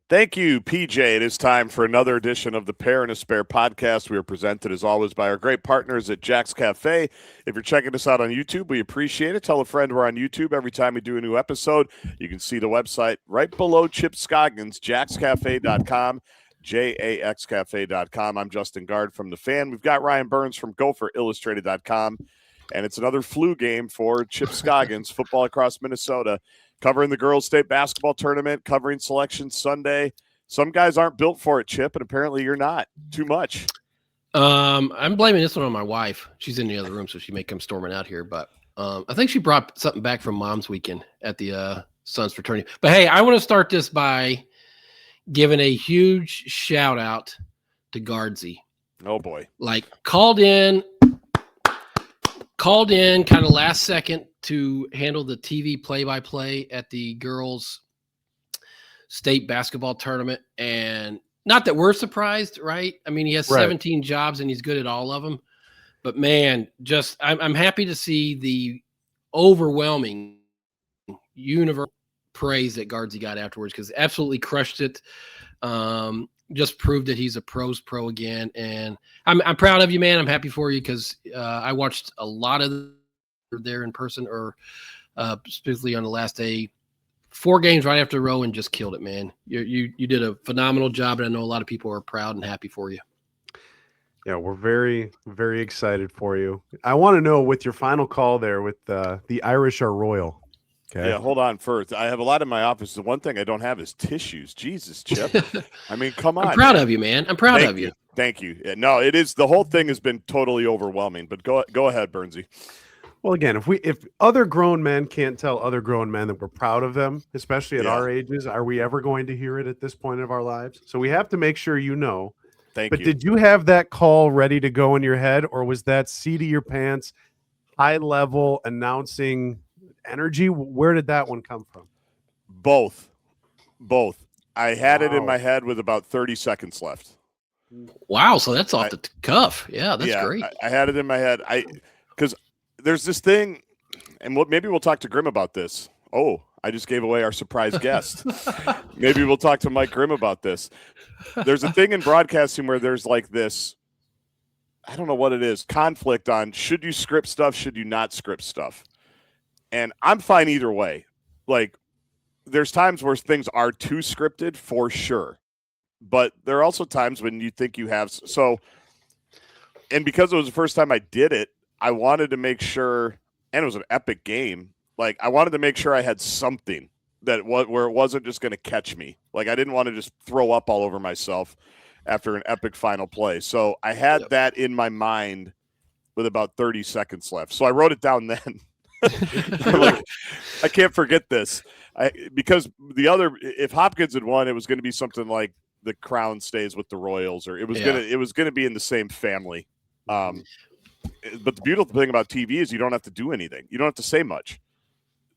Thank you, PJ. It is time for another edition of the Pair and a Spare podcast. We are presented, as always, by our great partners at Jack's Cafe. If you're checking us out on YouTube, we appreciate it. Tell a friend we're on YouTube every time we do a new episode. You can see the website right below Chip Scoggins, jackscafe.com, jaxcafe.com. I'm Justin Gaard from The Fan. We've got Ryan Burns from GopherIllustrated.com, and it's another flu game for Chip Scoggins, football across Minnesota. Covering the girls' state basketball tournament, covering Selection Sunday. Some guys aren't built for it, Chip, and apparently you're not. Too much. I'm blaming this one on my wife. She's in the other room, so she may come storming out here. But I think she brought something back from Mom's Weekend at the Suns fraternity. But, hey, I want to start this by giving a huge shout-out to Gaardsy. Oh, boy. Like, called in kind of last second to handle the TV play-by-play at the girls' state basketball tournament. And not that we're surprised, right? I mean, he has 17 jobs and he's good at all of them. But, man, just I'm happy to see the overwhelming universal praise that Gaardsy got afterwards, because absolutely crushed it. Just proved that he's a pro's pro again. And I'm proud of you, man. I'm happy for you, because I watched a lot of there in person, or specifically on the last day, 4 games right after the row, and just killed it, man. You did a phenomenal job, and I know a lot of people are proud and happy for you. Yeah, we're very, very excited for you. I want to know, with your final call there with the Irish are royal. Okay. Yeah, hold on first. I have a lot in my office. The one thing I don't have is tissues. Jesus, Chip. I mean, come on. I'm proud of you, man. I'm proud of you. Thank you. Yeah, no, it is. The whole thing has been totally overwhelming. But go ahead, Burnsy. Well, again, if other grown men can't tell other grown men that we're proud of them, especially at our ages, are we ever going to hear it at this point of our lives? So we have to make sure you know. Thank you. But did you have that call ready to go in your head, or was that seat of your pants, high level announcing energy? Where did that one come from? Both. I had it in my head with about 30 seconds left. Wow, so that's off the cuff. Yeah, that's great. I had it in my head. Because there's this thing, and maybe we'll talk to Grimm about this. Oh, I just gave away our surprise guest. Maybe we'll talk to Mike Grimm about this. There's a thing in broadcasting where there's like this, I don't know what it is, conflict on should you script stuff, should you not script stuff. And I'm fine either way. Like, there's times where things are too scripted for sure. But there are also times when you think you have. So, and because it was the first time I did it, I wanted to make sure, and it was an epic game. Like, I wanted to make sure I had something where it wasn't just going to catch me. Like, I didn't want to just throw up all over myself after an epic final play. So I had that in my mind with about 30 seconds left. So I wrote it down then. I'm like, I can't forget this. Because if Hopkins had won, it was going to be something like the crown stays with the Royals, or it was going to be in the same family. But the beautiful thing about TV is you don't have to do anything. You don't have to say much.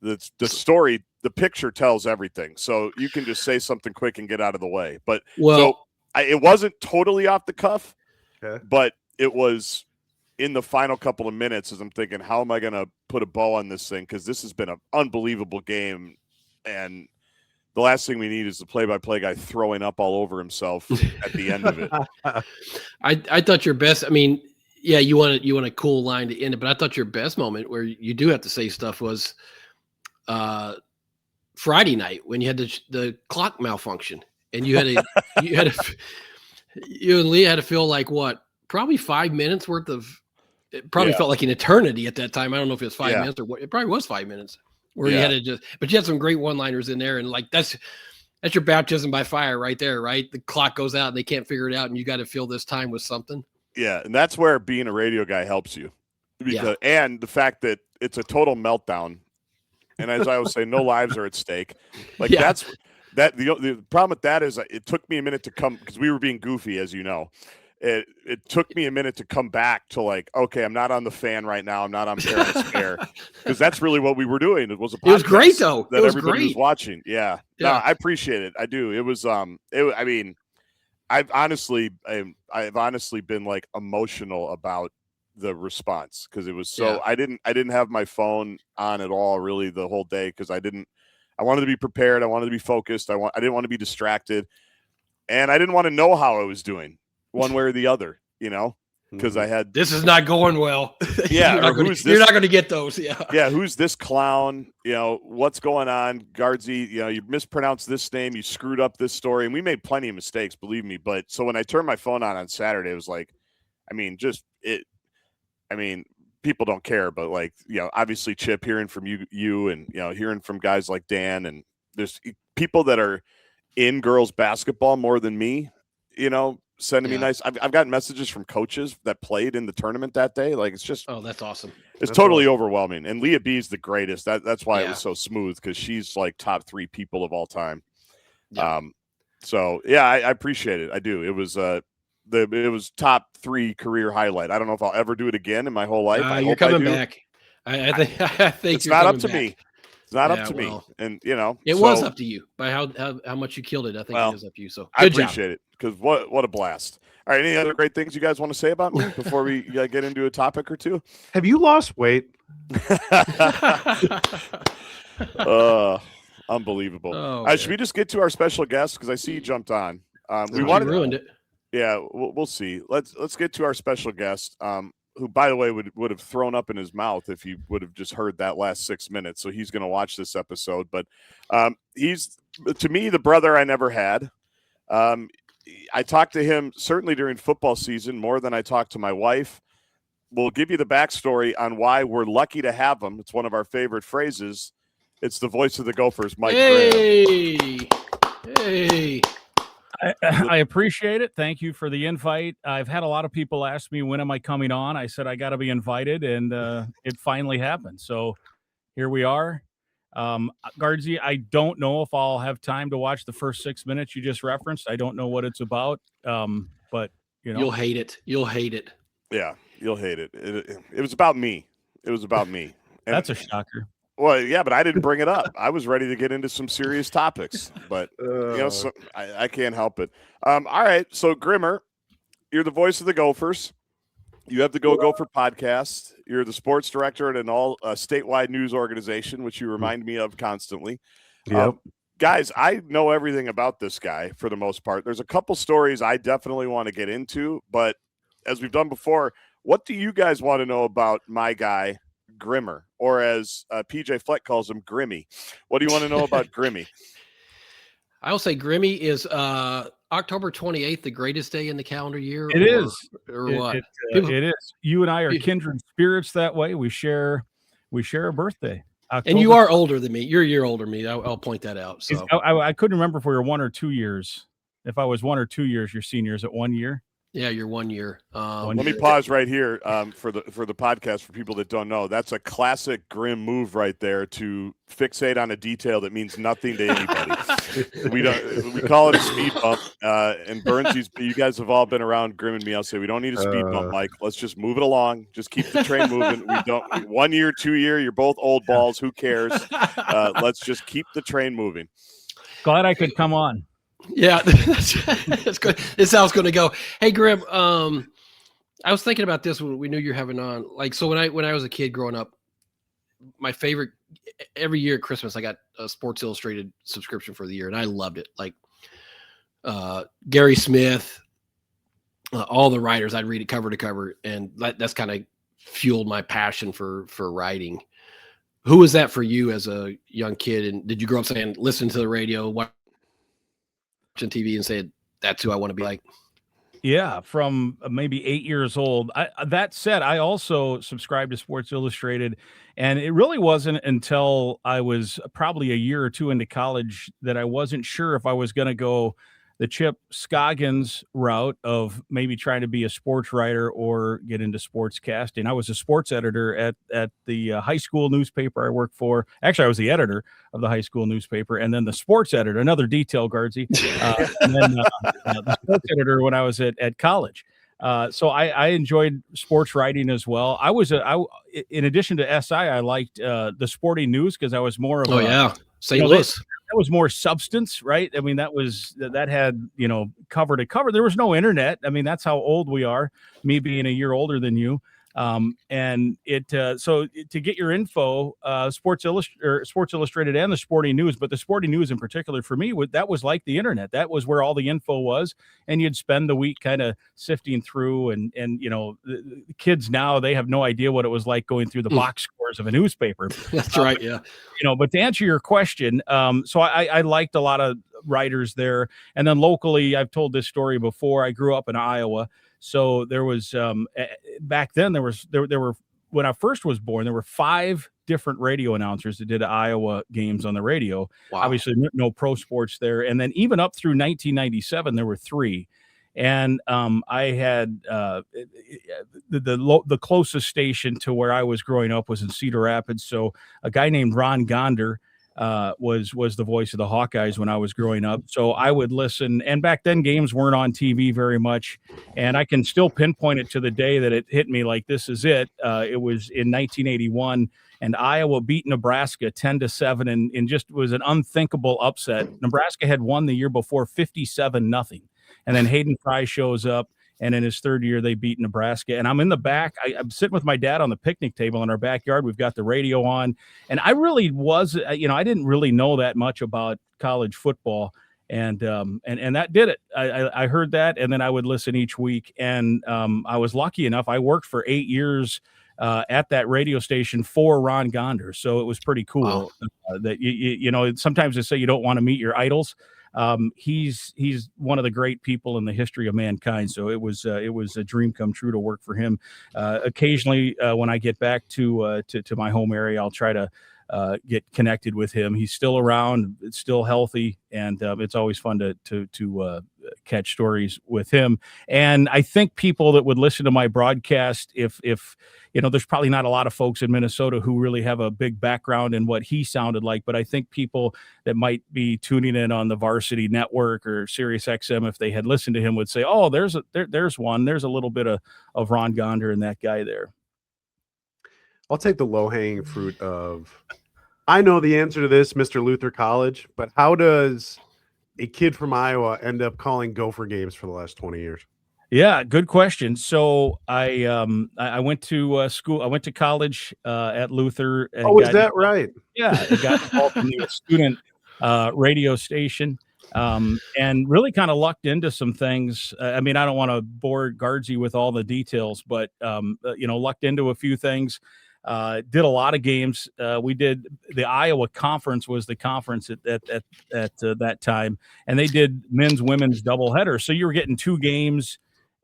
The story, the picture tells everything. So you can just say something quick and get out of the way. But it wasn't totally off the cuff, but it was in the final couple of minutes as I'm thinking, how am I going to put a bow on this thing? Because this has been an unbelievable game. And the last thing we need is the play-by-play guy throwing up all over himself at the end of it. I thought your best, I mean, yeah, you want a cool line to end it, but I thought your best moment where you do have to say stuff was Friday night when you had the clock malfunction, and you and Leah had to fill like probably 5 minutes worth of. It probably felt like an eternity at that time. I don't know if it was 5 minutes or what. It probably was 5 minutes where you had to but you had some great one-liners in there, and like that's your baptism by fire right there, right? The clock goes out and they can't figure it out, and you got to fill this time with something. Yeah, and that's where being a radio guy helps you. And the fact that it's a total meltdown. And as I always say, no lives are at stake. Like the problem with that is it took me a minute to come, because we were being goofy, as you know. It took me a minute to come back to like, okay, I'm not on the Fan right now. I'm not on Parents Fair, because that's really what we were doing. It was a podcast. It was great though. That everybody was watching. Yeah. No, I appreciate it. I do. It was I mean, I've honestly been like emotional about the response, because it was so I didn't have my phone on at all really the whole day, because I I wanted to be prepared. I wanted to be focused. I didn't want to be distracted, and I didn't want to know how I was doing one way or the other, because I had this is not going well. Yeah, you're not going to get those. Yeah, who's this clown? What's going on, Gaardsy? You mispronounced this name, you screwed up this story, and we made plenty of mistakes, believe me. But so when I turned my phone on Saturday, it was like, people don't care, but obviously Chip, hearing from you, and hearing from guys like Dan, and there's people that are in girls basketball more than me, sending me nice. I've gotten messages from coaches that played in the tournament that day. Like, it's just, oh, that's awesome. It's totally overwhelming. And Leah B is the greatest. That's why it was so smooth, because she's like top 3 people of all time. Yeah. I appreciate it. I do. It was it was top 3 career highlight. I don't know if I'll ever do it again in my whole life. You're coming back. I think it's not up to me. It's not up to me. And it was up to you by how much you killed it. I think it is up to you. So I appreciate it, because what a blast. All right, any other great things you guys want to say about me before we get into a topic or two? Have you lost weight? Unbelievable. Oh, should we just get to our special guest, because I see you jumped on? We ruined it. Yeah, we'll see. Let's get to our special guest, who, by the way, would have thrown up in his mouth if he would have just heard that last 6 minutes. So he's going to watch this episode. But he's, to me, the brother I never had. I talked to him certainly during football season more than I talked to my wife. We'll give you the backstory on why we're lucky to have him. It's one of our favorite phrases. It's the voice of the Gophers, Mike Grimm. Hey. I appreciate it. Thank you for the invite. I've had a lot of people ask me, when am I coming on? I said, I got to be invited, and it finally happened. So here we are. Gaardsy, I don't know if I'll have time to watch the first 6 minutes you just referenced. I don't know what it's about, but you'll hate it. You'll hate it. Yeah, you'll hate it. It was about me. It was about me. And, that's a shocker. Well, yeah, but I didn't bring it up. I was ready to get into some serious topics, but I can't help it. All right, so Grimmer, you're the voice of the Gophers. You have the Go Gopher podcast. You're the sports director at an statewide news organization, which you remind me of constantly. Yep. Guys, I know everything about this guy for the most part. There's a couple stories I definitely want to get into, but as we've done before, what do you guys want to know about my guy, Grimmer, or as PJ Fleck calls him, Grimmy? What do you want to know about Grimmy? I will say Grimmy is October 28th, the greatest day in the calendar year. It is. What? It is. You and I are kindred spirits that way. We share a birthday. October. And you are older than me. You're a year older than me. I'll point that out. So I couldn't remember if we were 1 or 2 years. If I was 1 or 2 years, your seniors at 1 year. Yeah, you're 1 year. Let me pause right here for the podcast for people that don't know. That's a classic Grimm move right there, to fixate on a detail that means nothing to anybody. We call it a speed bump. And Burns, you guys have all been around Grimm and me. I'll say we don't need a speed bump, Mike. Let's just move it along. Just keep the train moving. We don't 1 year, 2 year. You're both old balls. Who cares? Let's just keep the train moving. Glad I could come on. Yeah, that's good. This is how it's going to go. Hey, Grimm, I was thinking about this when we knew you're having on. Like, so when I was a kid growing up, my favorite, every year at Christmas, I got a Sports Illustrated subscription for the year, and I loved it. Like Gary Smith, all the writers, I'd read it cover to cover, and that's kind of fueled my passion for writing. Who was that for you as a young kid? And did you grow up saying, listen to the radio, watching TV, and say, that's who I want to be like? Yeah, from maybe 8 years old. That said, I also subscribed to Sports Illustrated, and it really wasn't until I was probably a year or two into college that I wasn't sure if I was going to go the Chip Scoggins route of maybe trying to be a sports writer or get into sports casting. I was a sports editor at the high school newspaper I worked for. Actually, I was the editor of the high school newspaper, and then the sports editor, another detail, Gaardsy, and then the sports editor when I was at college. So I enjoyed sports writing as well. In addition to SI, I liked the sporting news because I was more of St. Louis. That was more substance, right? I mean, that had, cover to cover. There was no internet. I mean, that's how old we are, me being a year older than you. And so to get your info, Sports Illustrated and the Sporting News, but the Sporting News in particular for me, that was like the internet. That was where all the info was, and you'd spend the week kind of sifting through. And the kids now, they have no idea what it was like going through the box scores of a newspaper. That's right. Yeah. But to answer your question, so I liked a lot of writers there, and then locally, I've told this story before. I grew up in Iowa. So there was back then there were when I first was born, there were 5 different radio announcers that did Iowa games on the radio. Wow. Obviously no pro sports there. And then even up through 1997, there were 3. And I had the closest station to where I was growing up was in Cedar Rapids. So a guy named Ron Gonder was the voice of the Hawkeyes when I was growing up. So I would listen, and back then games weren't on TV very much, and I can still pinpoint it to the day that it hit me like this is it. It was in 1981, and Iowa beat Nebraska 10-7, and just was an unthinkable upset. Nebraska had won the year before 57-0, and then Hayden Fry shows up. And in his third year, they beat Nebraska. And I'm in the back. I'm sitting with my dad on the picnic table in our backyard. We've got the radio on. And I really was, I didn't really know that much about college football. And that did it. I heard that, and then I would listen each week. And I was lucky enough. I worked for 8 years at that radio station for Ron Gonder. So it was pretty cool. Wow. That, sometimes they say you don't want to meet your idols. He's one of the great people in the history of mankind. So it was a dream come true to work for him. Occasionally, when I get back to my home area, I'll try to get connected with him. He's still around, it's still healthy, and it's always fun to catch stories with him. And I think people that would listen to my broadcast, if there's probably not a lot of folks in Minnesota who really have a big background in what he sounded like, but I think people that might be tuning in on the Varsity Network or Sirius XM, if they had listened to him, would say, oh, there's a little bit of Ron Gonder and that guy there. I'll take the low-hanging fruit of, I know the answer to this, Mr. Luther College, but how does a kid from Iowa end up calling Gopher games for the last 20 years? Yeah, good question. So I went to school. I went to college at Luther. Oh, is that right? Yeah, I got involved in the student radio station, and really kind of lucked into some things. I mean, I don't want to bore Gaardsy with all the details, but lucked into a few things. Did a lot of games. We did the Iowa Conference was the conference at that time, and they did men's, women's doubleheader. So you were getting 2 games,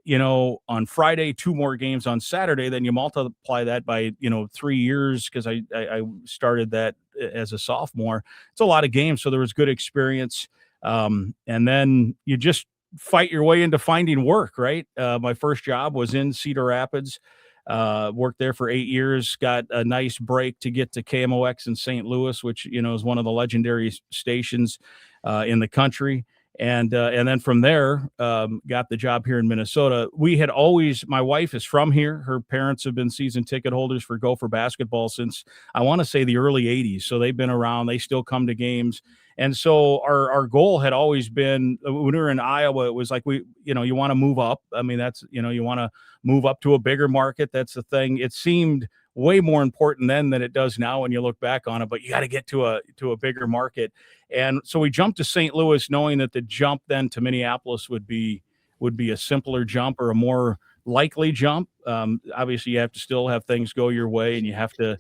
on Friday, 2 more games on Saturday. Then you multiply that by 3 years, because I started that as a sophomore. It's a lot of games, so there was good experience. And then you just fight your way into finding work. Right. My first job was in Cedar Rapids. Worked there for 8 years, got a nice break to get to KMOX in St. Louis, which, is one of the legendary stations in the country. And then from there, got the job here in Minnesota. My wife is from here. Her parents have been season ticket holders for Gopher basketball since, I want to say, the early 80s. So they've been around. They still come to games. And so our goal had always been, when we were in Iowa, it was like, you want to move up. I mean, that's, you want to move up to a bigger market. That's the thing. It seemed way more important then than it does now when you look back on it, but you got to get to a bigger market. And so we jumped to St. Louis, knowing that the jump then to Minneapolis would be a simpler jump, or a more likely jump. Obviously you have to still have things go your way, and you have to,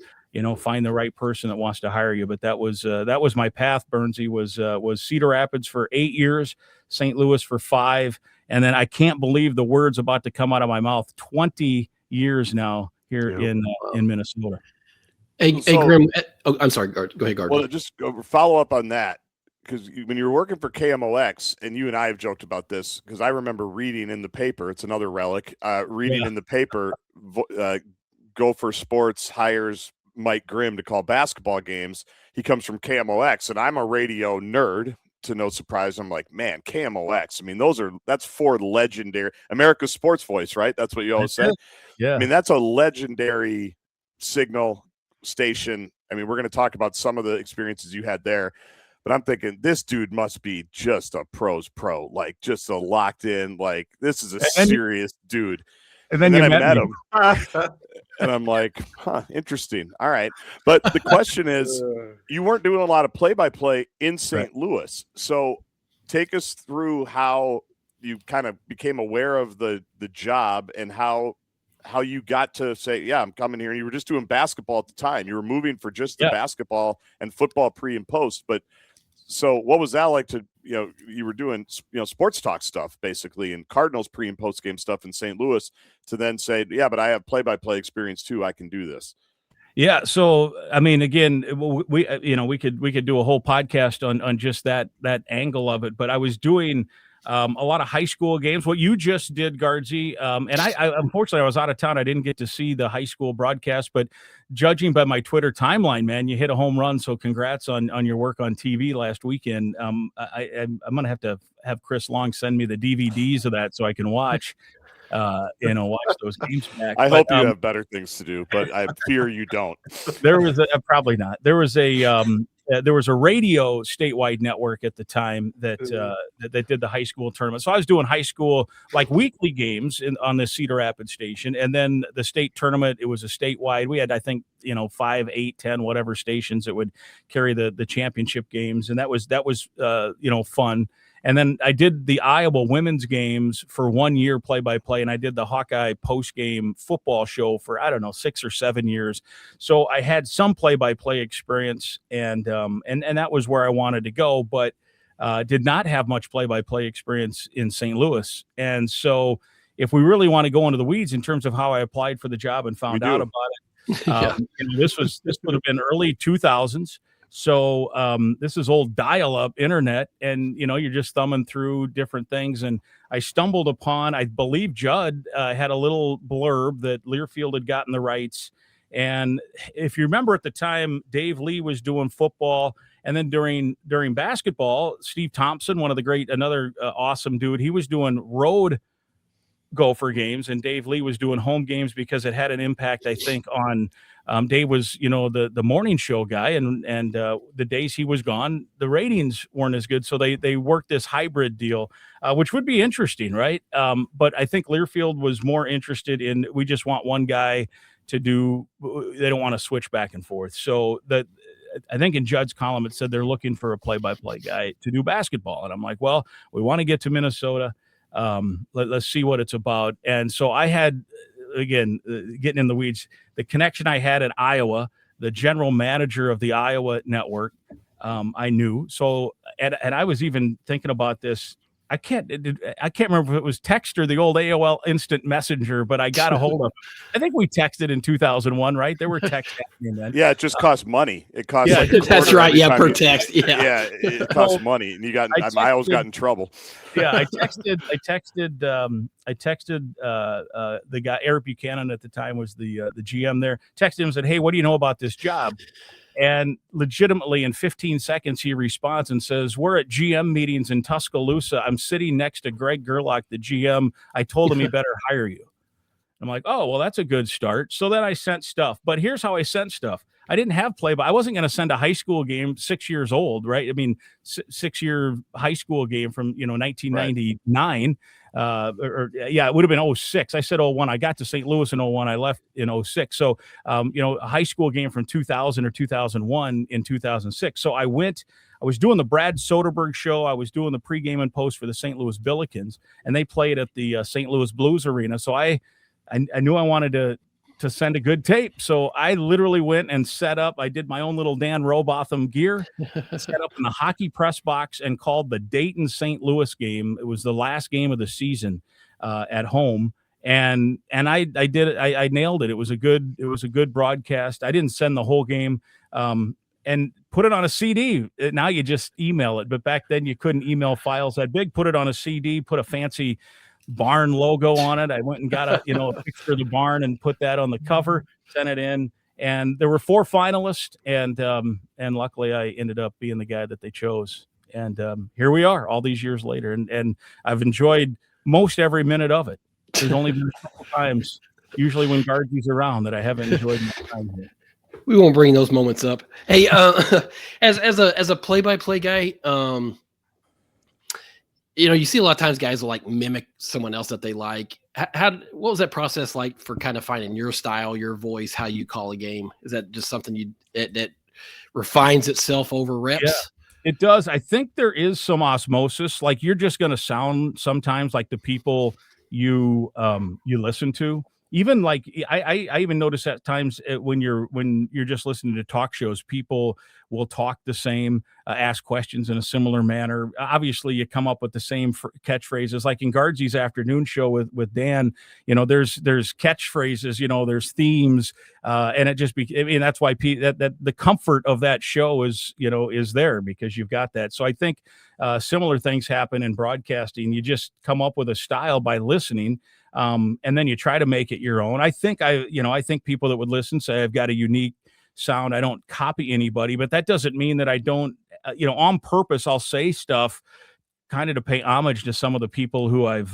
find the right person that wants to hire you. But that was my path. Burnsy was Cedar Rapids for 8 years, St. Louis for 5. And then I can't believe the words about to come out of my mouth, 20 years now here in Minnesota. Hey, Grimm. Oh, I'm sorry. Go ahead, Gaard. Well, just follow up on that, because when you're working for KMOX, and you and I have joked about this, because I remember reading in the paper, it's another relic, in the paper, Gopher Sports hires Mike Grimm to call basketball games. He comes from KMOX, and I'm a radio nerd. To no surprise, I'm like, man, KMOX. I mean, that's 4 legendary America's sports voice, right? That's what you always say. Yeah. I mean, that's a legendary signal station. I mean, we're going to talk about some of the experiences you had there, but I'm thinking this dude must be just a pro's pro, like just a locked in, like this is a serious dude. And then I you met me. him. And I'm like, interesting. All right. But the question is, you weren't doing a lot of play-by-play in St. Louis. So take us through how you kind of became aware of the job and how you got to say, yeah, I'm coming here. And you were just doing basketball at the time. You were moving for just the basketball and football pre and post. But so what was that like to, you were doing, sports talk stuff basically and Cardinals pre and post game stuff in St. Louis to then say, yeah, but I have play-by-play experience too. I can do this. Yeah. So, I mean, again, we could do a whole podcast on just that angle of it, but I was doing a lot of high school games. What you just did, Gaardsy, and I unfortunately I was out of town. I didn't get to see the high school broadcast, but judging by my Twitter timeline, man, you hit a home run. So congrats on your work on TV last weekend. I'm going to have Chris Long send me the DVDs of that so I can watch. Watch those games back. I hope you have better things to do, but I fear you don't. There was probably not. There was a radio statewide network at the time that did the high school tournament. So I was doing high school like weekly games on the Cedar Rapids station, and then the state tournament. It was a statewide. We had, I think, 5, 8, 10, whatever stations that would carry the championship games, and that was fun. And then I did the Iowa women's games for 1 year play-by-play, and I did the Hawkeye post-game football show for, 6 or 7 years. So I had some play-by-play experience, and that was where I wanted to go, but did not have much play-by-play experience in St. Louis. And so if we really want to go into the weeds in terms of how I applied for the job and found out about it, this would have been early 2000s. So this is old dial-up internet, and, you're just thumbing through different things. And I stumbled upon, I believe Judd had a little blurb that Learfield had gotten the rights. And if you remember at the time, Dave Lee was doing football. And then during basketball, Steve Thompson, another awesome dude, he was doing road Gopher games, and Dave Lee was doing home games because it had an impact, I think, on Dave was, the morning show guy, and the days he was gone, the ratings weren't as good. So they worked this hybrid deal, which would be interesting, right? But I think Learfield was more interested in, we just want one guy to do, they don't want to switch back and forth. So I think in Judd's column, it said they're looking for a play-by-play guy to do basketball. And I'm like, well, we want to get to Minnesota. Let's see what it's about. And so I had, again, getting in the weeds, the connection I had at Iowa, the general manager of the Iowa network, I knew. So, and I was even thinking about this. I can't remember if it was text or the old AOL instant messenger, but I got a hold of, I think we texted in 2001, right? There were texts happening then. Yeah. It just cost money. It cost. Yeah, that's right. Yeah. Per text. Yeah. Yeah. It costs money, and I always got in trouble. Yeah. I texted the guy, Eric Buchanan at the time was the GM there, texted him and said, "Hey, what do you know about this job?" And legitimately in 15 seconds, he responds and says, "We're at GM meetings in Tuscaloosa. I'm sitting next to Greg Gerlach, the GM. I told him he better hire you." I'm like, oh, well, that's a good start. So then I sent stuff. But here's how I sent stuff. I didn't have play, but I wasn't going to send a high school game 6 years old, right? I mean, 6-year high school game from, 1999. It would have been 06. I said 01. I got to St. Louis in 01. I left in 06. So, a high school game from 2000 or 2001 in 2006. So I was doing the Brad Soderberg show. I was doing the pregame and post for the St. Louis Billikens, and they played at the St. Louis Blues Arena. So I knew I wanted to send a good tape. So I literally went and set up. I did my own little Dan Robotham gear, set up in the hockey press box, and called the Dayton St. Louis game. It was the last game of the season at home. And I did it. I nailed it. It was a good broadcast. I didn't send the whole game and put it on a CD. Now you just email it. But back then you couldn't email files that big. Put it on a CD, put a fancy barn logo on it. I went and got a picture of the barn and put that on the cover, sent it in, and there were 4 finalists, and luckily I ended up being the guy that they chose. And here we are all these years later, and I've enjoyed most every minute of it. There's only been a couple times, usually when Gaardsy's around, that I haven't enjoyed my time here. We won't bring those moments up. Hey, as a play-by-play guy, you see a lot of times guys will like mimic someone else that they like. What was that process like for kind of finding your style, your voice, how you call a game? Is that just something that refines itself over reps? Yeah, it does. I think there is some osmosis. Like you're just going to sound sometimes like the people you listen to. Even like I even notice at times when you're just listening to talk shows, people will talk the same, ask questions in a similar manner. Obviously, you come up with the same catchphrases. Like in Gaardsy's afternoon show with Dan, there's catchphrases, there's themes, and it just that's why that the comfort of that show is there because you've got that. So I think similar things happen in broadcasting. You just come up with a style by listening. And then you try to make it your own. I think people that would listen say I've got a unique sound. I don't copy anybody, but that doesn't mean that I don't, on purpose, I'll say stuff kind of to pay homage to some of the people who I've,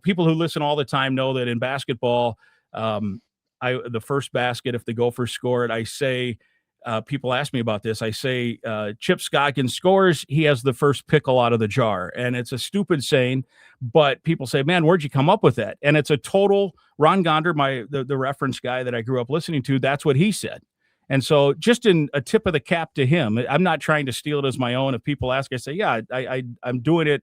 people who listen all the time know that in basketball, the first basket, if the Gophers score it, I say, people ask me about this. I say, Chip Scoggins scores, he has the first pickle out of the jar. And it's a stupid saying, but people say, man, where'd you come up with that? And it's a total Ron Gaarder, the reference guy that I grew up listening to. That's what he said. And so just in a tip of the cap to him, I'm not trying to steal it as my own. If people ask, I say, yeah, I'm doing it,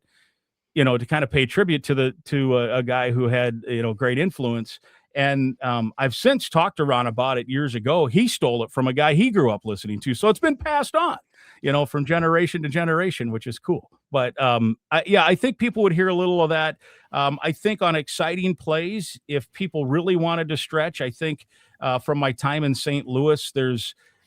to kind of pay tribute to a guy who had, great influence. And I've since talked to Ron about it years ago. He stole it from a guy he grew up listening to. So it's been passed on, from generation to generation, which is cool. But I think people would hear a little of that. I think on exciting plays, if people really wanted to stretch, I think from my time in St. Louis,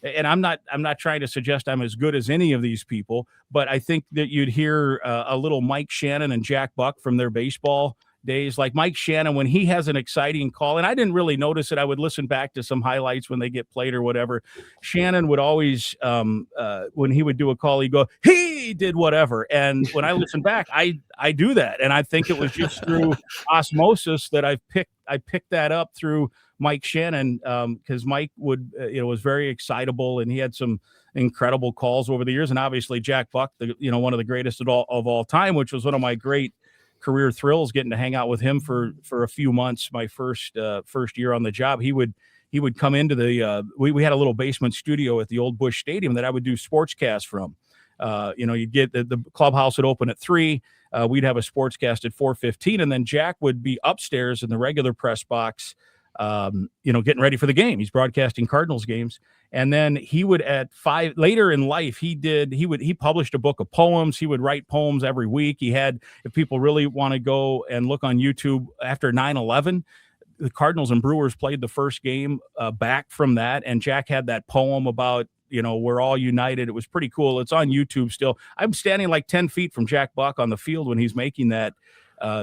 and I'm not trying to suggest I'm as good as any of these people, but I think that you'd hear a little Mike Shannon and Jack Buck from their baseball days. Like Mike Shannon, when he has an exciting call, and I didn't really notice it, I would listen back to some highlights when they get played or whatever. Shannon would always, when he would do a call, he'd go, he did whatever. And when I listen back, I do that. And I think it was just through osmosis that I picked that up through Mike Shannon, because Mike would, was very excitable and he had some incredible calls over the years. And obviously Jack Buck, one of the greatest of all time, which was one of my great career thrills, getting to hang out with him for a few months. My first year on the job, he would come into the we had a little basement studio at the old Busch Stadium that I would do sportscasts from. You'd get the clubhouse would open at 3. We'd have a sportscast at 4:15, and then Jack would be upstairs in the regular press box, getting ready for the game. He's broadcasting Cardinals games. And then he would at 5 later in life, he published a book of poems. He would write poems every week. He had, if people really want to go and look on YouTube, after 9/11, the Cardinals and Brewers played the first game back from that. And Jack had that poem about, we're all united. It was pretty cool. It's on YouTube still. I'm standing like 10 feet from Jack Buck on the field when he's making that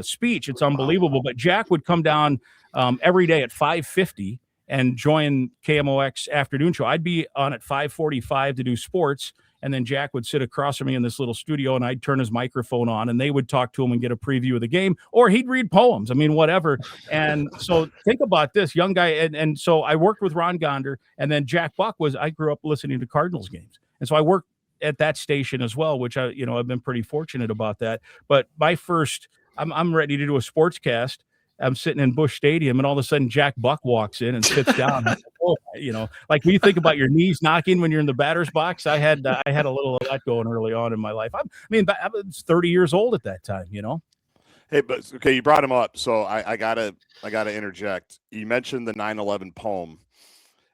speech. It's unbelievable. But Jack would come down every day at 5:50 and join KMOX afternoon show. I'd be on at 5:45 to do sports, and then Jack would sit across from me in this little studio, and I'd turn his microphone on, and they would talk to him and get a preview of the game, or he'd read poems. I mean, whatever. And so think about this young guy. And so I worked with Ron Gaarder, and then Jack Buck I grew up listening to Cardinals games. And so I worked at that station as well, which I've been pretty fortunate about that. But my first, I'm ready to do a sportscast. I'm sitting in Busch Stadium, and all of a sudden Jack Buck walks in and sits down. Like when you think about your knees knocking when you're in the batter's box, I had a little of that going early on in my life. I was 30 years old at that time, Hey, but okay, you brought him up, so I gotta interject. You mentioned the 9/11 poem,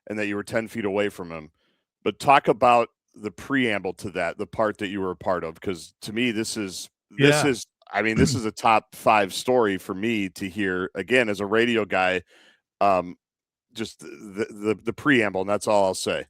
and that you were 10 feet away from him, but talk about the preamble to that, the part that you were a part of, because to me this is a top 5 story for me to hear, again, as a radio guy, just the preamble, and that's all I'll say.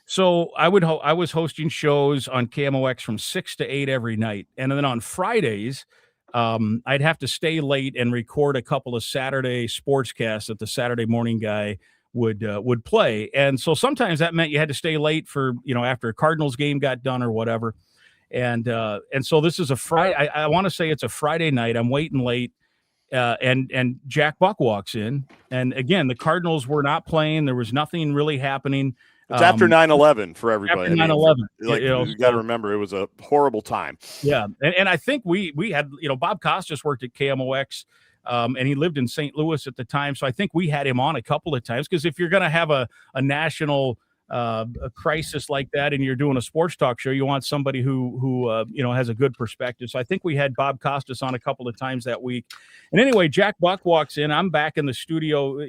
So I was hosting shows on KMOX from 6 to 8 every night. And then on Fridays, I'd have to stay late and record a couple of Saturday sportscasts that the Saturday morning guy would play. And so sometimes that meant you had to stay late for, after a Cardinals game got done or whatever. And so this is a Friday. I want to say it's a Friday night. I'm waiting late, and Jack Buck walks in. And again, the Cardinals were not playing. There was nothing really happening. It's after 9/11 for everybody. After 9/11, you got to remember, it was a horrible time. Yeah, and I think we had, Bob Costas worked at KMOX, and he lived in St. Louis at the time, so I think we had him on a couple of times, because if you're going to have a national a crisis like that and you're doing a sports talk show, you want somebody who has a good perspective. So I think we had Bob Costas on a couple of times that week. And anyway, Jack Buck walks in. I'm back in the studio,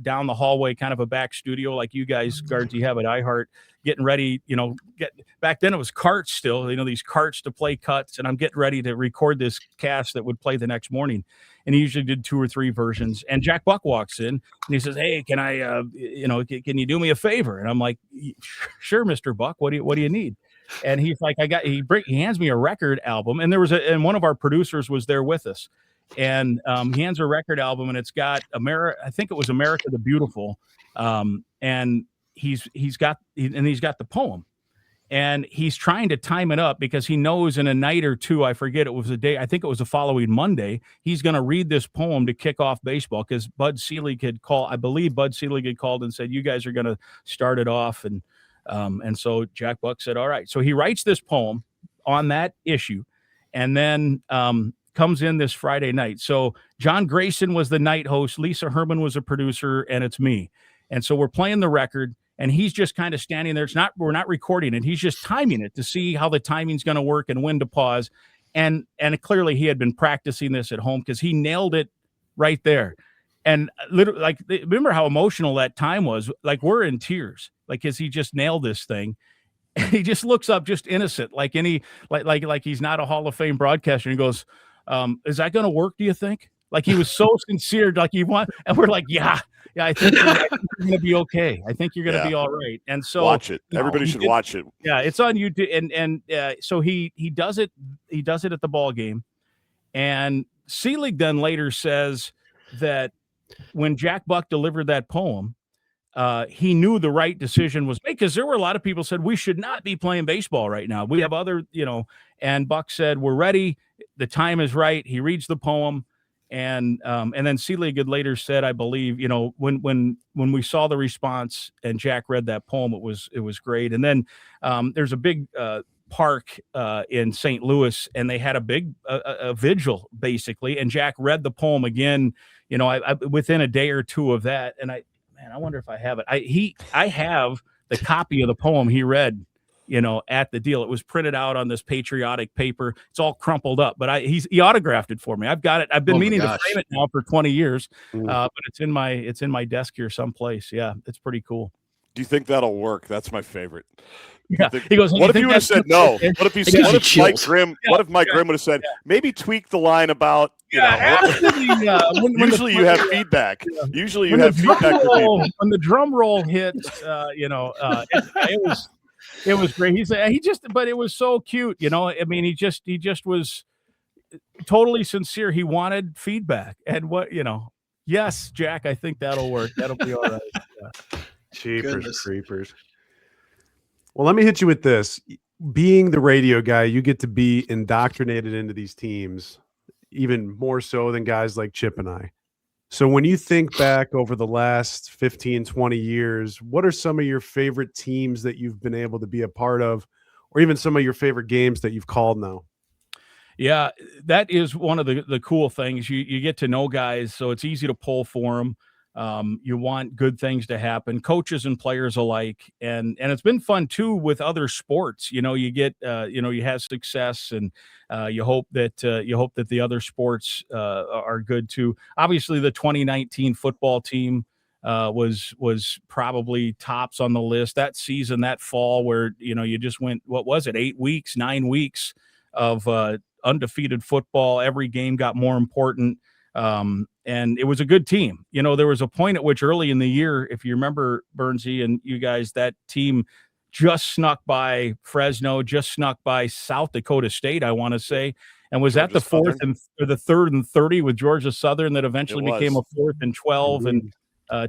down the hallway, kind of a back studio like you guys, Gaardsy, have at iHeart, getting ready, back then it was carts still, these carts to play cuts, and I'm getting ready to record this cast that would play the next morning. And he usually did 2 or 3 versions. And Jack Buck walks in and he says, "Hey, can I, can you do me a favor?" And I'm like, "Sure, Mr. Buck. What do you need?" And he's like, he hands me a record album. And and one of our producers was there with us. And he hands a record album, and it's got I think it was America the Beautiful. And he's got the poem. And he's trying to time it up because he knows in a night or two, I forget, it was a day, I think it was the following Monday, he's going to read this poem to kick off baseball, because Bud Selig had called and said, "You guys are going to start it off." And so Jack Buck said, "All right." So he writes this poem on that issue, and then comes in this Friday night. So John Grayson was the night host, Lisa Herman was a producer, and it's me. And so we're playing the record, and he's just kind of standing there. We're not recording it. He's just timing it to see how the timing's going to work and when to pause. And clearly he had been practicing this at home, because he nailed it right there. And literally, remember how emotional that time was? Like, we're in tears, because he just nailed this thing. And he just looks up, just innocent, like he's not a Hall of Fame broadcaster. And he goes, "Is that going to work, do you think?" Like, he was so sincere, and we're like, yeah, I think you're going to be okay. I think you're going to be all right. And so watch it. Everybody should watch it. Yeah, it's on YouTube. And so he does it. He does it at the ball game. And Selig then later says that when Jack Buck delivered that poem, he knew the right decision was made, because there were a lot of people said, "We should not be playing baseball right now. We have other, and Buck said, "We're ready. The time is right." He reads the poem. And then Selig had later said, I believe, when we saw the response and Jack read that poem, it was great. And then there's a big park in St. Louis, and they had a big a vigil basically. And Jack read the poem again, I within a day or two of that. And I wonder if I have it. I have the copy of the poem he read, at the deal. It was printed out on this patriotic paper. It's all crumpled up, but he autographed it for me. I've got it. I've been meaning to frame it now for 20 years, but it's in my desk here someplace. Yeah, it's pretty cool. Do you think that'll work? That's my favorite. Yeah. He goes, "What if you would have said no? What if Mike Grimm would have said, maybe tweak the line about, usually you have feedback. Usually you have feedback. When the drum roll hits, it was great. But it was so cute. I mean, he just was totally sincere. He wanted feedback, and yes, Jack, I think that'll work. That'll be all right. Yeah. Cheapers, creepers. Well, let me hit you with this. Being the radio guy, you get to be indoctrinated into these teams even more so than guys like Chip and I. So when you think back over the last 15, 20 years, what are some of your favorite teams that you've been able to be a part of, or even some of your favorite games that you've called now? Yeah, that is one of the cool things. You get to know guys, so it's easy to pull for them. You want good things to happen, coaches and players alike. And it's been fun too with other sports. You get, you have success, and you hope that the other sports are good too. Obviously the 2019 football team was probably tops on the list that season, that fall, where, you just went, what was it? 9 weeks of undefeated football. Every game got more important. And it was a good team. There was a point at which early in the year, if you remember, Burnsy and you guys, that team just snuck by Fresno, just snuck by South Dakota State, I want to say, and was at the third and 30 with Georgia Southern that eventually became a 4th and 12. And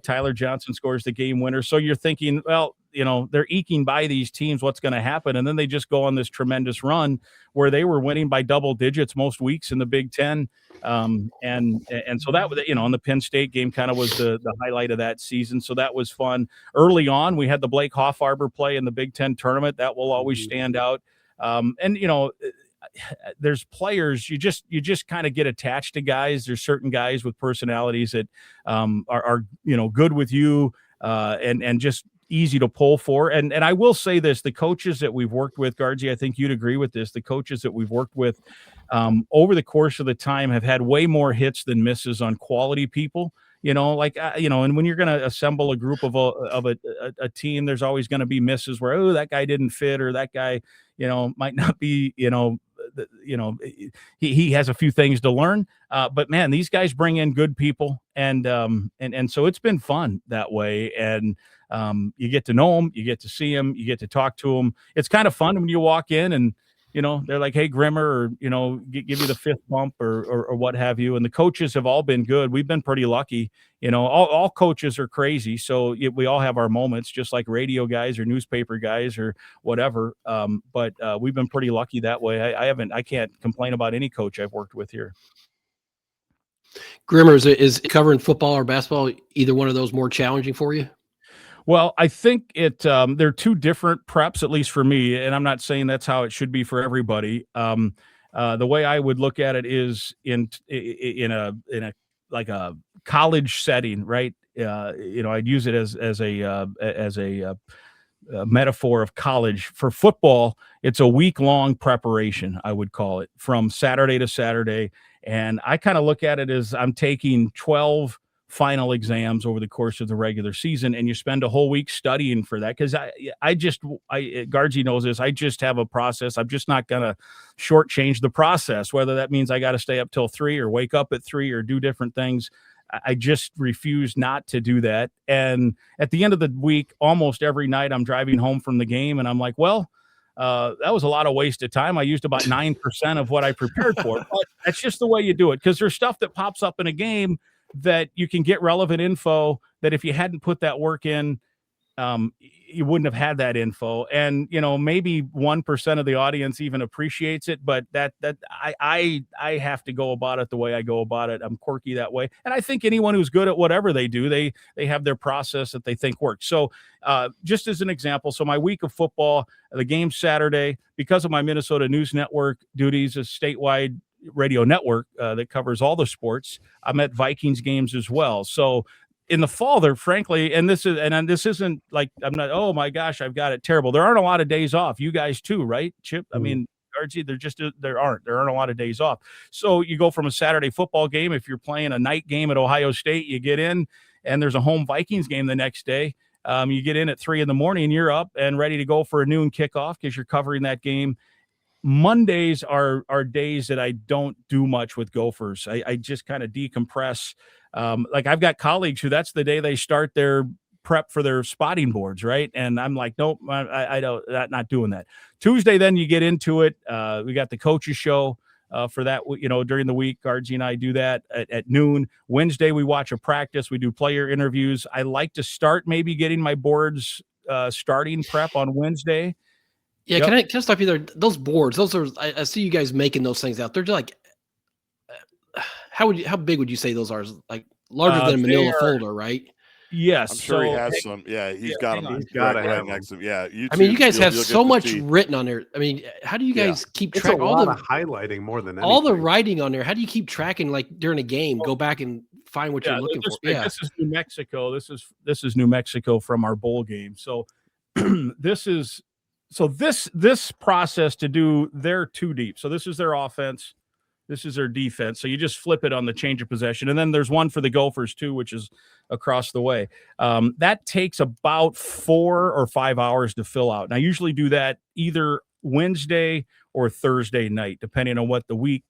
Tyler Johnson scores the game winner. So you're thinking, well, they're eking by these teams. What's going to happen? And then they just go on this tremendous run where they were winning by double digits most weeks in the Big Ten. And so that was, and the Penn State game kind of was the highlight of that season. So that was fun. Early on, we had the Blake Hoffarber play in the Big Ten tournament. That will always stand out. There's players you just kind of get attached to guys. There's certain guys with personalities that are good with you and just easy to pull for. And I will say this, the coaches that we've worked with, Gaardsy, I think you'd agree with this. The coaches that we've worked with over the course of the time have had way more hits than misses on quality people. And when you're going to assemble a group of a team, there's always going to be misses where, oh, that guy didn't fit, or that guy, might not be, he has a few things to learn. But man, these guys bring in good people, and so it's been fun that way. And you get to know them, you get to see them, you get to talk to them. It's kind of fun when you walk in and, they're like, hey, Grimmer, or, give you the fifth bump or what have you. And the coaches have all been good. We've been pretty lucky. All coaches are crazy. So we all have our moments, just like radio guys or newspaper guys or whatever. But we've been pretty lucky that way. I can't complain about any coach I've worked with here. Grimmer, is covering football or basketball, either one of those, more challenging for you? Well, I think they're two different preps, at least for me, and I'm not saying that's how it should be for everybody. The way I would look at it is in a like a college setting, right? I'd use it as a metaphor of college. For football, it's a week-long preparation, I would call it, from Saturday to Saturday, and I kind of look at it as I'm taking 12 final exams over the course of the regular season, and you spend a whole week studying for that. Because Gaardsy knows this, I just have a process. I'm just not going to shortchange the process, whether that means I got to stay up till 3 or wake up at 3 or do different things. I just refuse not to do that. And at the end of the week, almost every night I'm driving home from the game and I'm like, well, that was a lot of wasted time. I used about 9% of what I prepared for. But that's just the way you do it, because there's stuff that pops up in a game that you can get relevant info that if you hadn't put that work in, you wouldn't have had that info. And, maybe 1% of the audience even appreciates it, but that I have to go about it the way I go about it. I'm quirky that way. And I think anyone who's good at whatever they do, they have their process that they think works. So just as an example, so my week of football, the game Saturday, because of my Minnesota News Network duties, a statewide radio network that covers all the sports, I'm at Vikings games as well. So in the fall, there, frankly, and this isn't like, I'm not, oh my gosh, I've got it terrible. There aren't a lot of days off. You guys too, right, Chip? I mean, Gaardsy, there aren't a lot of days off. So you go from a Saturday football game, if you're playing a night game at Ohio State, you get in, and there's a home Vikings game the next day. You get in at 3 a.m, and you're up and ready to go for a noon kickoff because you're covering that game. Mondays are days that I don't do much with Gophers. I just kind of decompress. Like I've got colleagues who that's the day they start their prep for their spotting boards, right? And I'm like, nope, I don't, not doing that. Tuesday, then you get into it. We got the coaches show for that, during the week. Gaardsy and I do that at noon. Wednesday, we watch a practice. We do player interviews. I like to start maybe getting my boards starting prep on Wednesday. Yeah, yep. Can I stop you there? Those boards, those are, I see you guys making those things out. They're like, how big would you say those are? Like larger than a manila folder, right? Yes. I'm sure he has some. Yeah, he's got them. He's got to have next to him. Yeah. YouTube, I mean, you guys have so much written on there. I mean, how do you guys keep track? It's a lot of highlighting more than anything. All the writing on there. How do you keep tracking, like during a game, go back and find what you're looking for? Yeah. This is New Mexico. This is New Mexico from our bowl game. So this process to do their two deep. So this is their offense. This is their defense. So you just flip it on the change of possession. And then there's one for the Gophers too, which is across the way. That takes about 4 or 5 hours to fill out. And I usually do that either Wednesday or Thursday night, depending on what the week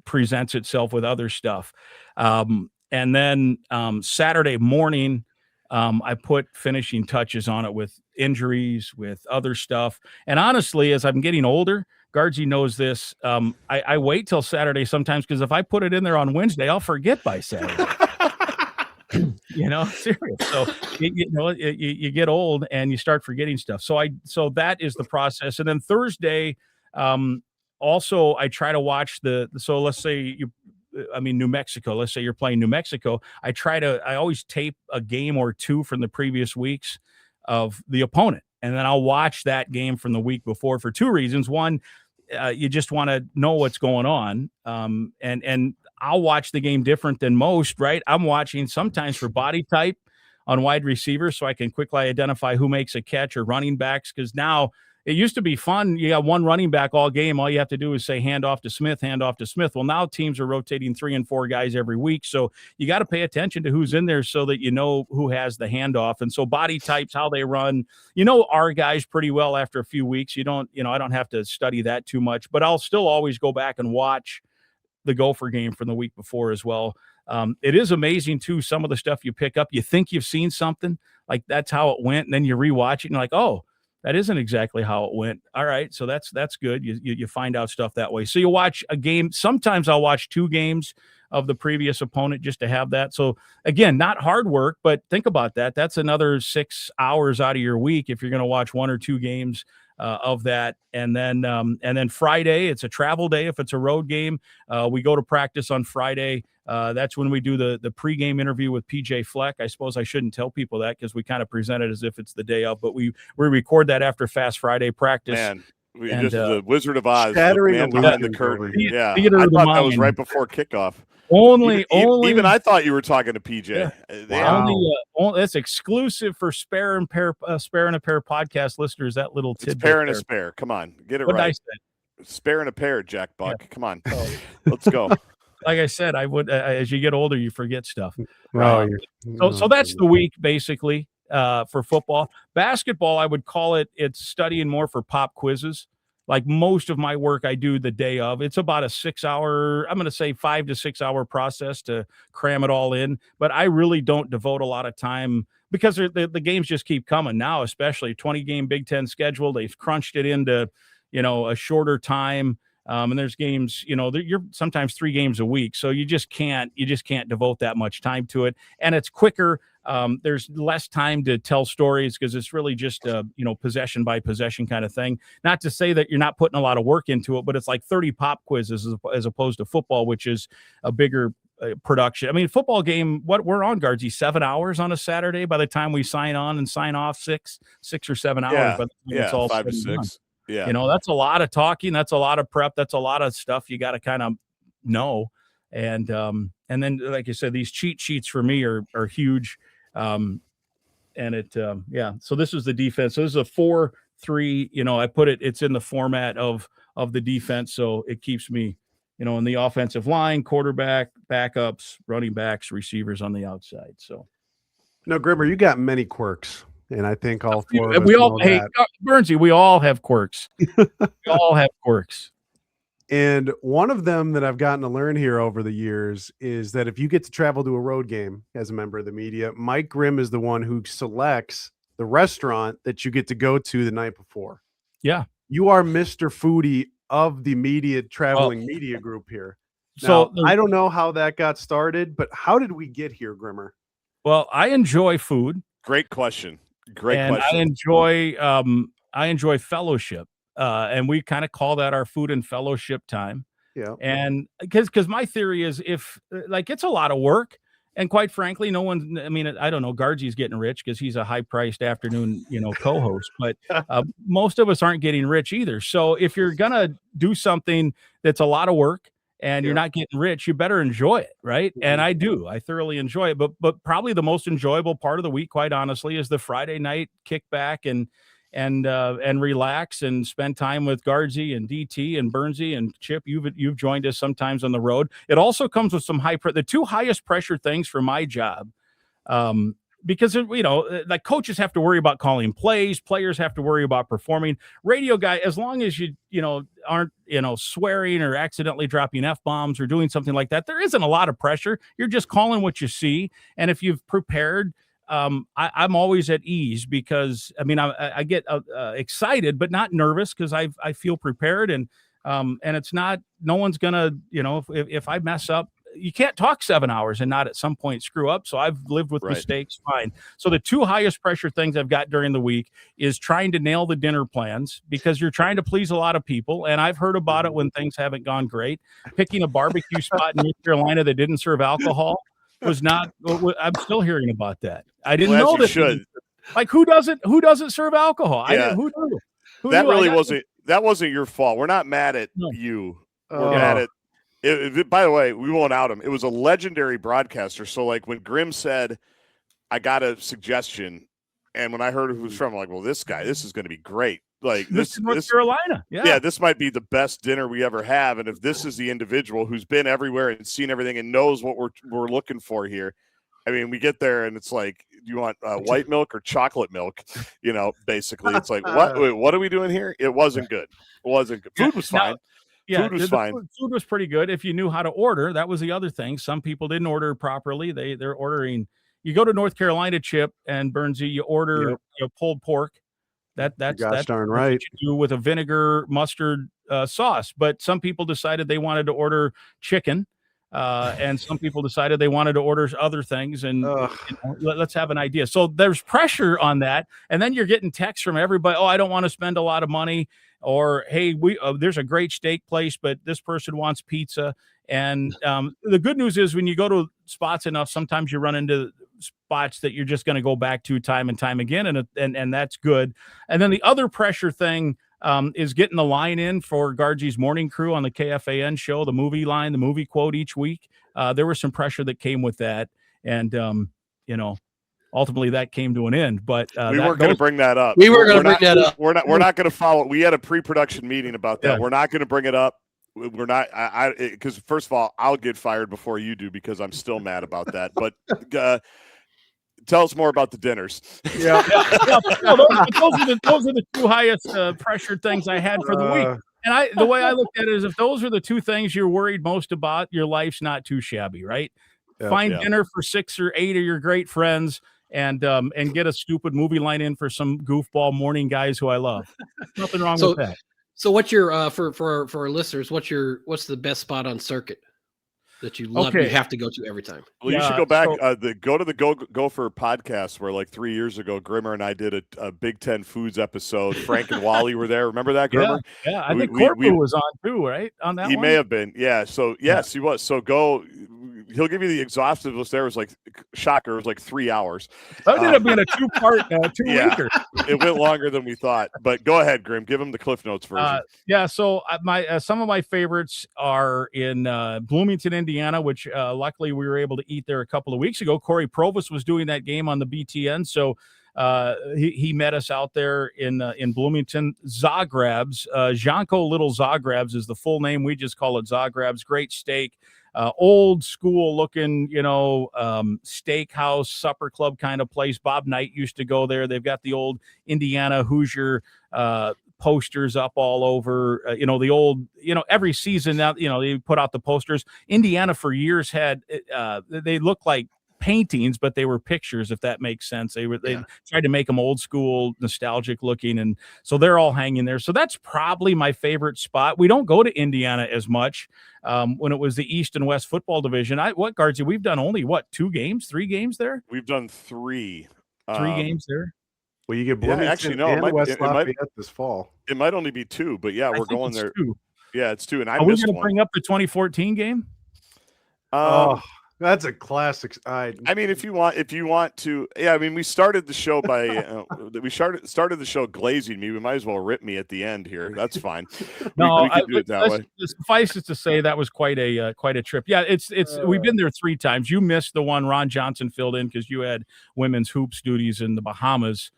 presents itself with other stuff. And then Saturday morning, I put finishing touches on it with injuries, with other stuff. And honestly, as I'm getting older, Gaardsy knows this. I wait till Saturday sometimes because if I put it in there on Wednesday, I'll forget by Saturday. Serious. So you get old and you start forgetting stuff. So that is the process. And then Thursday, also I try to watch so let's say New Mexico, let's say you're playing New Mexico. I always tape a game or two from the previous weeks of the opponent. And then I'll watch that game from the week before for two reasons. One, you just want to know what's going on. And I'll watch the game different than most, right? I'm watching sometimes for body type on wide receivers so I can quickly identify who makes a catch, or running backs. Because now it used to be fun. You got one running back all game. All you have to do is say hand off to Smith, hand off to Smith. Well, now teams are rotating 3 and 4 guys every week. So you got to pay attention to who's in there so that you know who has the handoff. And so body types, how they run, our guys pretty well after a few weeks. I don't have to study that too much, but I'll still always go back and watch the Gopher game from the week before as well. It is amazing too, some of the stuff you pick up. You think you've seen something, like that's how it went, and then you rewatch it and you're like, oh, that isn't exactly how it went. All right, so that's good. You find out stuff that way. So you watch a game. Sometimes I'll watch 2 games of the previous opponent just to have that. So again, not hard work, but think about that. That's another 6 hours out of your week if you're going to watch 1 or 2 games of that. And then Friday, it's a travel day. If it's a road game, we go to practice on Friday. That's when we do the pregame interview with PJ Fleck. I suppose I shouldn't tell people that because we kind of present it as if it's the day of, but we record that after Fast Friday practice. Man, just the Wizard of Oz, shattering the man behind the curtain. Yeah, I thought that was right before kickoff. Even I thought you were talking to PJ. Yeah. That's exclusive for Spare and a Pair podcast listeners. That little tidbit. It's Pair and a Spare. Come on, get it what right. I said. Spare and a Pair, Jack Buck. Yeah. Come on, let's go. Like I said, I would. As you get older, you forget stuff. So that's the week basically for football. Basketball, I would call it. It's studying more for pop quizzes. Like most of my work I do the day of. It's about a 6-hour, I'm going to say 5 to 6 hour process to cram it all in. But I really don't devote a lot of time because the games just keep coming now, especially 20-game Big Ten schedule. They've crunched it into, a shorter time. And there's games, you're sometimes 3 games a week. So you just can't devote that much time to it. And it's quicker. There's less time to tell stories because it's really just possession by possession kind of thing. Not to say that you're not putting a lot of work into it, but it's like 30 pop quizzes as opposed to football, which is a bigger production. I mean, football game, what we're on, Gaardsy, 7 hours on a Saturday. By the time we sign on and sign off, 6 or 7 hours. Yeah, but it's all 5 to 6. Yeah. That's a lot of talking. That's a lot of prep. That's a lot of stuff you got to kind of know. And then, like you said, these cheat sheets for me are huge. So this is the defense. So this is a 4-3, I put it's in the format of the defense. So it keeps me, in the offensive line, quarterback, backups, running backs, receivers on the outside. So. No, Grimmer, you got many quirks. And I think all 4 of us Burnsy, we all have quirks. We all have quirks. And one of them that I've gotten to learn here over the years is that if you get to travel to a road game as a member of the media, Mike Grimm is the one who selects the restaurant that you get to go to the night before. Yeah. You are Mr. Foodie of the traveling media group here. Now, I don't know how that got started, but how did we get here, Grimmer? Well, I enjoy food. Great question. I enjoy fellowship. And we kind of call that our food and fellowship time. Yeah. And because my theory is it's a lot of work. And quite frankly, no one, I don't know, Gaardsy's getting rich because he's a high priced afternoon, co-host, but most of us aren't getting rich either. So if you're going to do something that's a lot of work and you're not getting rich, you better enjoy it. Right. Mm-hmm. And I thoroughly enjoy it, but probably the most enjoyable part of the week, quite honestly, is the Friday night kickback and relax and spend time with Gaardsy and DT and Burnsy and Chip. You've joined us sometimes on the road. It also comes with some the 2 highest pressure things for my job. Because, like coaches have to worry about calling plays, players have to worry about performing. Radio guy, as long as you aren't, swearing or accidentally dropping F-bombs or doing something like that, there isn't a lot of pressure. You're just calling what you see. And if you've prepared, I'm always at ease because I get excited, but not nervous because I feel prepared and it's not, no one's gonna, if I mess up, you can't talk 7 hours and not at some point screw up. So I've lived with mistakes, fine. So the two highest pressure things I've got during the week is trying to nail the dinner plans, because you're trying to please a lot of people. And I've heard about it when things haven't gone great. Picking a barbecue spot in North Carolina that didn't serve alcohol was not, I'm still hearing about that. I didn't know that. Should. Like, who doesn't serve alcohol? Yeah. Who knew? That really wasn't your fault. We're not mad at you. We're mad at it. By the way, we won't out him. It was a legendary broadcaster. So like when Grimm said, I got a suggestion, and when I heard who it was from, I'm like, well, this is going to be great. Like this North Carolina. Yeah, this might be the best dinner we ever have. And if this is the individual who's been everywhere and seen everything and knows what we're looking for here, I mean, we get there and it's like, do you want white milk or chocolate milk? You know, basically, it's like, what are we doing here? It wasn't good. It wasn't good. Food was fine. Food was fine. Food was pretty good if you knew how to order. That was the other thing. Some people didn't order properly. They're ordering. You go to North Carolina, Chip and Burnsy, you order pulled pork. That's darn right. what you do with a vinegar mustard sauce. But some people decided they wanted to order chicken. And some people decided they wanted to order other things, and let's have an idea. So there's pressure on that, and then you're getting texts from everybody. Oh, I don't want to spend a lot of money, or hey, there's a great steak place, but this person wants pizza. And the good news is when you go to spots enough, sometimes you run into spots that you're just going to go back to time and time again, and that's good. And then the other pressure thing is getting the line in for Gaardsy's morning crew on the KFAN show, the movie line, the movie quote each week. There was some pressure that came with that. And, ultimately that came to an end, but we weren't going to bring that up. We were going to bring that up. We're not going to follow. We had a pre-production meeting about that. Yeah. We're not going to bring it up. We're not, because first of all, I'll get fired before you do, because I'm still mad about that. But, tell us more about the dinners. Yeah. Those are the two highest pressure things I had for the week. And the way I looked at it is, if those are the two things you're worried most about, your life's not too shabby, right? Find dinner for 6 or 8 of your great friends, and get a stupid movie line in for some goofball morning guys who I love. Nothing wrong with that. So what's your for our listeners? What's the best spot on circuit that you love? You have to go to every time. Well, you should go back. Go to the Gopher podcast, where like 3 years ago, Grimmer and I did a Big Ten Foods episode. Frank and Wally were there. Remember that, Grimmer? Yeah. I think Corporal was on too, right? On that, he may have been. Yeah. So yes, he was. So go. He'll give you the exhaustive list. There was like, shocker, it was like 3 hours. That ended up being a two-part, two-weeker. It went longer than we thought. But go ahead, Grimm. Give him the Cliff Notes version. So some of my favorites are in Bloomington, Indiana, which luckily we were able to eat there a couple of weeks ago. Corey Provis was doing that game on the BTN, so he met us out there in Bloomington. Zagreb's, Janko Little Zagreb's is the full name. We just call it Zagreb's. Great steak. Old school looking, steakhouse, supper club kind of place. Bob Knight used to go there. They've got the old Indiana Hoosier posters up all over, the old, every season now, they put out the posters. Indiana for years had, they look like paintings, but they were pictures, if that makes sense. They tried to make them old school, nostalgic looking, and so they're all hanging there. So that's probably my favorite spot. We don't go to Indiana as much. When it was the East and West football division, Gaardsy, we've done only 3 games there. We've done 3 games there. Well, you get Bloomington and West Lafayette this fall. It might only be 2, but yeah, we're going there. 2. Yeah, it's 2, and I missed one. Are we going to bring up the 2014 game? That's a classic. I mean, if you want to, we started the show by we started the show glazing me. We might as well rip me at the end here. That's fine. We can do it that way. Suffice it to say, that was quite a trip. Yeah, it's we've been there 3 times. You missed the one Ron Johnson filled in because you had women's hoops duties in the Bahamas.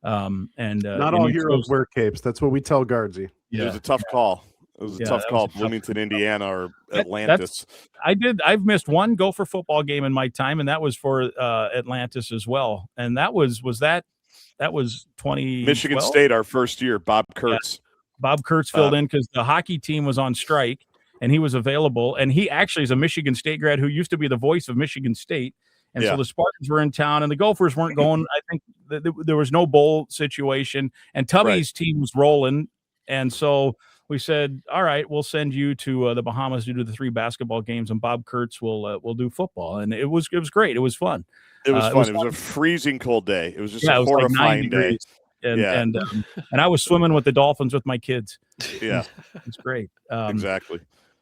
Not all heroes wear capes. That's what we tell Gaardsy. Yeah. It was a tough call. It was a tough call. Bloomington, Indiana, or Atlantis. I've missed one Gopher football game in my time, and that was for Atlantis as well. And that was 20 Michigan State, our first year. Bob Kurtz. Yeah. Bob Kurtz filled in because the hockey team was on strike, and he was available. And he actually is a Michigan State grad who used to be the voice of Michigan State. And so the Spartans were in town, and the Gophers weren't going. I think there was no bowl situation, and Tubby's team was rolling. And so we said, all right, we'll send you to the Bahamas to do the 3 basketball games, and Bob Kurtz will do football. And it was great. It was fun. It was fun. It was a freezing cold day. It was just it was like 9 horrifying day. And I was swimming with the dolphins with my kids. Yeah, it's great. Exactly.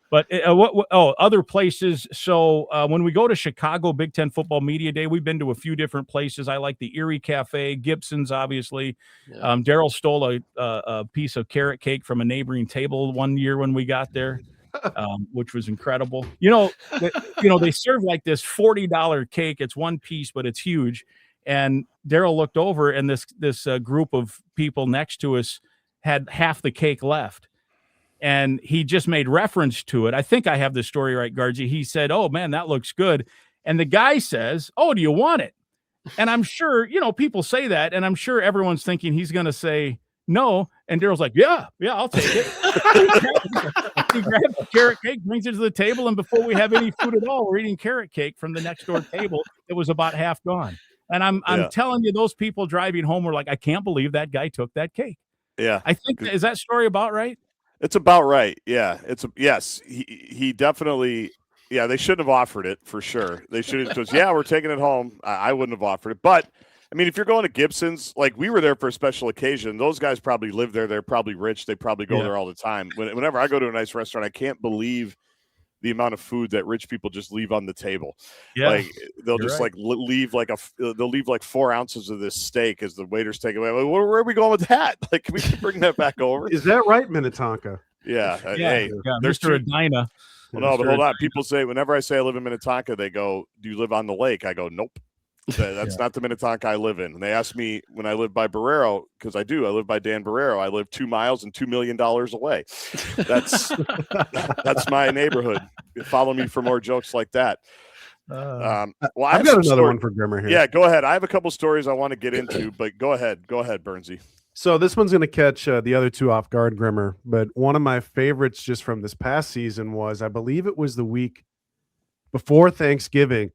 But other places. So when we go to Chicago Big Ten Football Media Day, we've been to a few different places. I like the Erie Cafe, Gibson's, obviously. Yeah. Daryl stole a piece of carrot cake from a neighboring table one year when we got there, which was incredible. They serve like this $40 cake. It's one piece, but it's huge. And Daryl looked over, and this group of people next to us had half the cake left. And he just made reference to it. I think I have the story right, Gaardsy. He said, "Oh, man, that looks good." And the guy says, "Oh, do you want it?" And I'm sure, people say that, and I'm sure everyone's thinking he's going to say no. And Daryl's like, yeah, I'll take it. He grabs the carrot cake, brings it to the table, and before we have any food at all, we're eating carrot cake from the next door table that was about half gone. And I'm telling you, those people driving home were like, I can't believe that guy took that cake. Yeah. I think, is that story about right? It's about right. Yeah. Yes. He definitely, they shouldn't have offered it for sure. They should have just, we're taking it home. I wouldn't have offered it. But I mean, if you're going to Gibson's, like we were there for a special occasion, those guys probably live there. They're probably rich. They probably go there all the time. Whenever I go to a nice restaurant, I can't believe the amount of food that rich people just leave on the table. Yeah. Like they'll just leave they'll leave like 4 ounces of this steak as the waiters take it away. Like, where are we going with that? Like, can we bring that back over? Is that right, Minnetonka? Yeah. Hey, there's Mr. Edina. Well, no, but hold on. People say, whenever I say I live in Minnetonka, they go, "Do you live on the lake?" I go, "Nope. That's not the Minnetonka I live in." And they ask me when I live by Barrero, because I do. I live by Dan Barrero. I live 2 miles and $2 million away. That's my neighborhood. Follow me for more jokes like that. I've got another one for Grimmer here. Yeah, go ahead. I have a couple stories I want to get into, but go ahead. Go ahead, Burnsy. So this one's going to catch the other two off guard, Grimmer. But one of my favorites just from this past season was, I believe it was the week before Thanksgiving.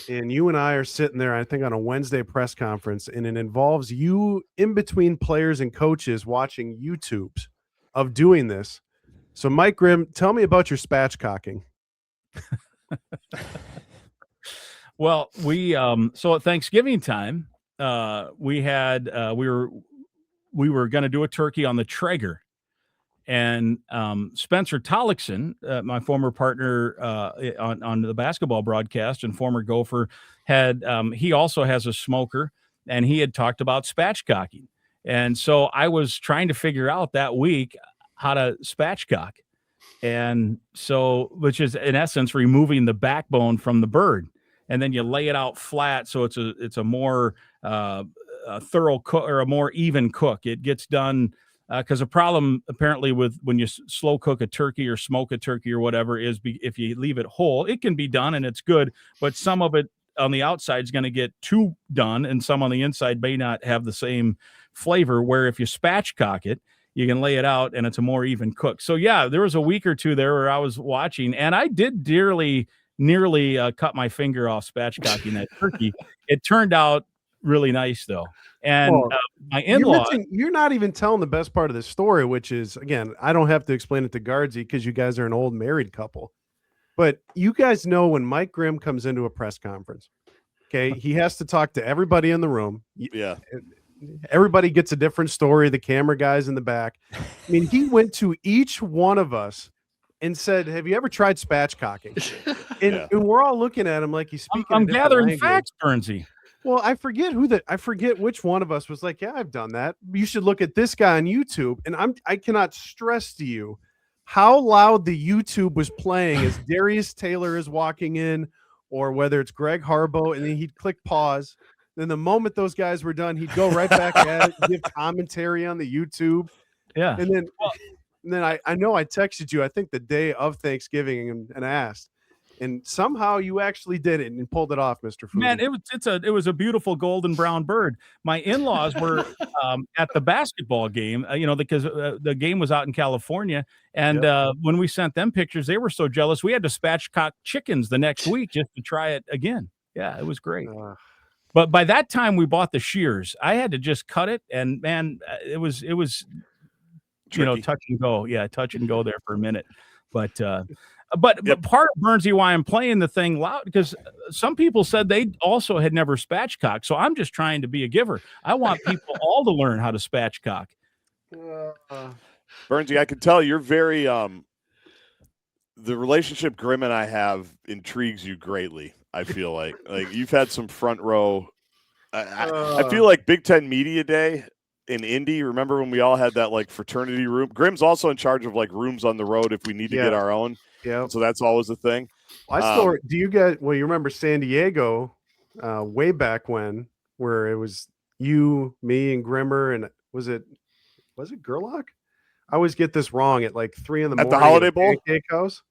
And you and I are sitting there, I think, on a Wednesday press conference, and it involves you in between players and coaches watching YouTubes of doing this. So, Mike Grimm, tell me about your spatchcocking. Well, we so at Thanksgiving time, we were going to do a turkey on the Traeger. And Spencer Tollickson, my former partner on the basketball broadcast and former Gopher, he also has a smoker, and he had talked about spatchcocking. And so I was trying to figure out that week how to spatchcock. And so, which is in essence removing the backbone from the bird, and then you lay it out flat so it's a more thorough cook, or a more even cook. It gets done. Because the problem apparently with when you slow cook a turkey or smoke a turkey or whatever is if you leave it whole, it can be done and it's good, but some of it on the outside is going to get too done, and some on the inside may not have the same flavor. Where if you spatchcock it, you can lay it out and it's a more even cook. So yeah, there was a week or two there where I was watching, and I did nearly cut my finger off spatchcocking that turkey. It turned out really nice though. And my in-law, you're not even telling the best part of this story, which is, again, I don't have to explain it to Gaardsy because you guys are an old married couple. But you guys know when Mike Grimm comes into a press conference, okay, he has to talk to everybody in the room. Yeah. Everybody gets a different story. The camera guys in the back. I mean, he went to each one of us and said, "Have you ever tried spatchcocking?" And we're all looking at him like he's speaking. I'm gathering facts, Burnsy. Well, I forget which one of us was like, "Yeah, I've done that. You should look at this guy on YouTube." And I cannot stress to you how loud the YouTube was playing as Darius Taylor is walking in, or whether it's Greg Harbaugh, and then he'd click pause. Then the moment those guys were done, he'd go right back at it, give commentary on the YouTube. Yeah. And then I know I texted you, I think the day of Thanksgiving, and asked. And somehow you actually did it and pulled it off, Mr. Food. Man, it was a beautiful golden brown bird. My in-laws were at the basketball game, because the game was out in California. And when we sent them pictures, they were so jealous. We had to spatchcock chickens the next week just to try it again. Yeah, it was great. But by that time, we bought the shears. I had to just cut it, and man, it was tricky. touch and go. Yeah, touch and go there for a minute. But part of Burnsy why I'm playing the thing loud, because some people said they also had never spatchcocked. So I'm just trying to be a giver. I want people all to learn how to spatchcock. Burnsy, I can tell you're very the relationship Grimm and I have intrigues you greatly. I feel like you've had some front row. I feel like Big Ten Media Day in Indy. Remember when we all had that like fraternity room? Grimm's also in charge of like rooms on the road if we need to get our own. Yeah. So that's always a thing. You remember San Diego way back when, where it was you, me, and Grimmer, and was it Gerlach? I always get this wrong at like 3 a.m. at the Holiday Bowl. Pancake House.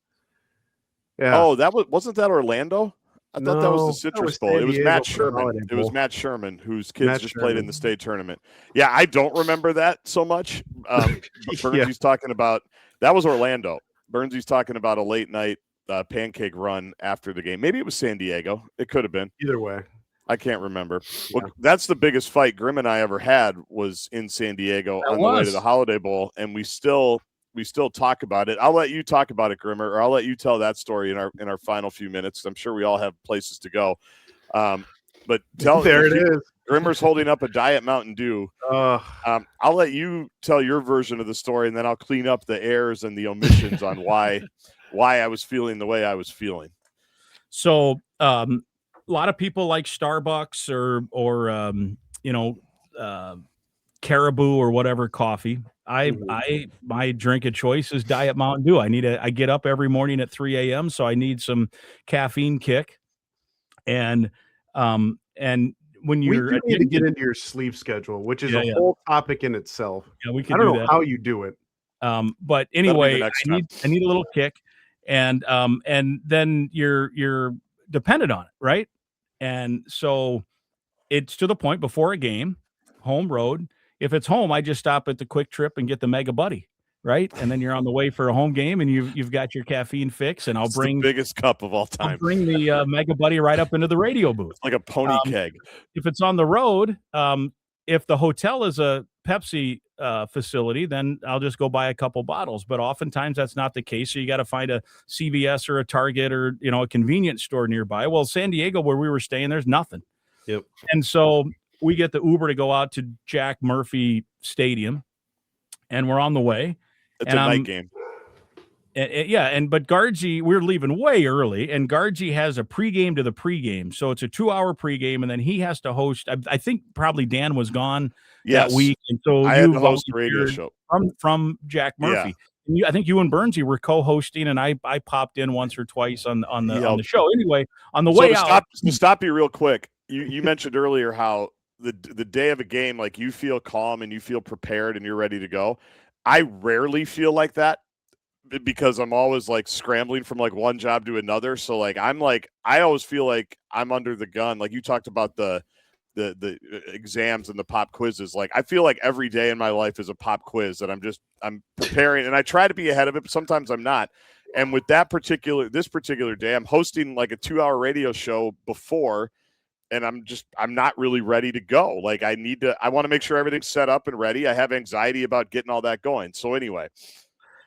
Yeah. Oh, wasn't that Orlando? I thought that was the Citrus Bowl. It was Matt Sherman. It was Matt Sherman, whose kids just played in the state tournament. Yeah, I don't remember that so much. But Burnsy's talking about that was Orlando. Burnsy's talking about a late night pancake run after the game. Maybe it was San Diego. It could have been. Either way. I can't remember. Well, that's the biggest fight Grimm and I ever had was in San Diego on the way to the Holiday Bowl, and we still talk about it. I'll let you talk about it, Grimmer, or I'll let you tell that story in our final few minutes. I'm sure we all have places to go. But there it is. Grimmer's holding up a Diet Mountain Dew. I'll let you tell your version of the story, and then I'll clean up the errors and the omissions on why I was feeling the way I was feeling. So a lot of people like Starbucks or Caribou or whatever coffee. My drink of choice is Diet Mountain Dew. I get up every morning at 3 a.m. so I need some caffeine kick. And when you're we need to get into your sleep schedule, which is a whole topic in itself. Yeah, we can. I don't know how you do it. But anyway, I need a little kick, and then you're dependent on it, right? And so it's to the point before a game, home road. If it's home, I just stop at the Quick Trip and get the Mega Buddy, right? And then you're on the way for a home game, and you've got your caffeine fix. And I'll bring the biggest cup of all time. I'll bring the Mega Buddy right up into the radio booth, it's like a pony keg. If it's on the road, if the hotel is a Pepsi facility, then I'll just go buy a couple bottles. But oftentimes that's not the case. So you got to find a CVS or a Target or a convenience store nearby. Well, San Diego, where we were staying, there's nothing. Yep. And so we get the Uber to go out to Jack Murphy Stadium, and we're on the way. It's a night game. But Gaardsy, we're leaving way early, and Gaardsy has a pregame to the pregame. So it's a 2-hour pregame, and then he has to host. I think probably Dan was gone that week, and so I had to host a radio show from Jack Murphy. Yeah. I think you and Burnsy were co-hosting, and I popped in once or twice on the show. Anyway, on the way out. To stop you real quick, you mentioned earlier how the day of a game, like you feel calm and you feel prepared and you're ready to go. I rarely feel like that, because I'm always like scrambling from like one job to another. So like I always feel like I'm under the gun. Like you talked about the exams and the pop quizzes. Like I feel like every day in my life is a pop quiz that I'm preparing, and I try to be ahead of it, but sometimes I'm not. And with this particular day, I'm hosting like a 2-hour radio show before, and I'm not really ready to go. Like I want to make sure everything's set up and ready. I have anxiety about getting all that going. So anyway.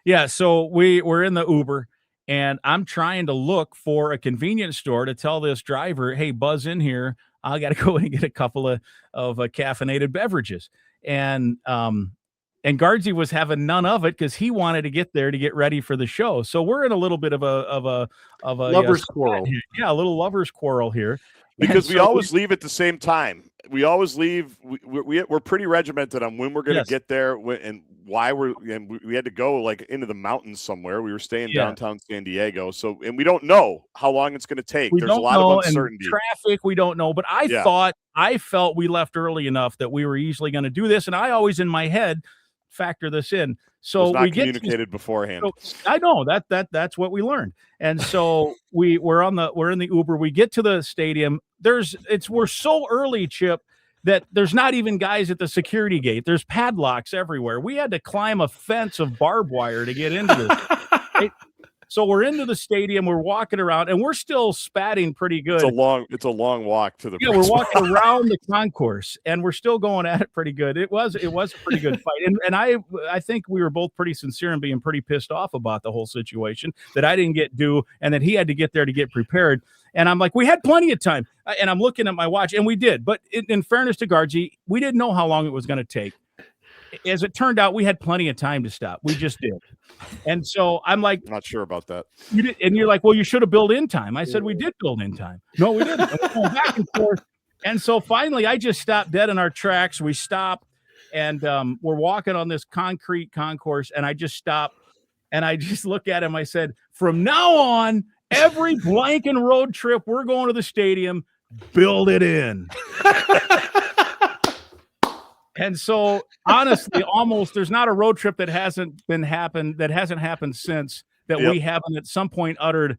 Yeah. So we're in the Uber, and I'm trying to look for a convenience store to tell this driver, hey, buzz in here. I got to go and get a couple of caffeinated beverages. And Gaardsy was having none of it because he wanted to get there to get ready for the show. So we're in a little bit of a lover's quarrel. Yeah, a little lover's quarrel here. Because we always leave at the same time. We always leave. We're pretty regimented on when we're going to get there and why we had to go like into the mountains somewhere. We were staying downtown San Diego. So, and we don't know how long it's going to take. There's a lot of uncertainty. Traffic, we don't know. But I felt we left early enough that we were easily going to do this. And I always in my head factor this in. So we communicated beforehand. So I know that's what we learned. And so we're in the Uber. We get to the stadium. We're so early, Chip, that there's not even guys at the security gate. There's padlocks everywhere. We had to climb a fence of barbed wire to get into this. So we're into the stadium, we're walking around, and we're still spatting pretty good. It's a long walk to the. Yeah, we're walking around the concourse, and we're still going at it pretty good. It was a pretty good fight, and I think we were both pretty sincere and being pretty pissed off about the whole situation, that I didn't get due, and that he had to get there to get prepared. And I'm like, we had plenty of time, and I'm looking at my watch, and we did. But in fairness to Gaardsy, we didn't know how long it was going to take. As it turned out, we had plenty of time to stop. We just did. And so I'm like, not sure about that. You did, and you're like, well, you should have built in time. I said, we did build in time. No, we didn't. And we're going back and forth. And so finally, I just stopped dead in our tracks. We stopped, and we're walking on this concrete concourse, and I just stopped, and I just look at him. I said, from now on, every blanking road trip, we're going to the stadium, build it in. And so, honestly, almost there's not a road trip that hasn't happened since that we haven't at some point uttered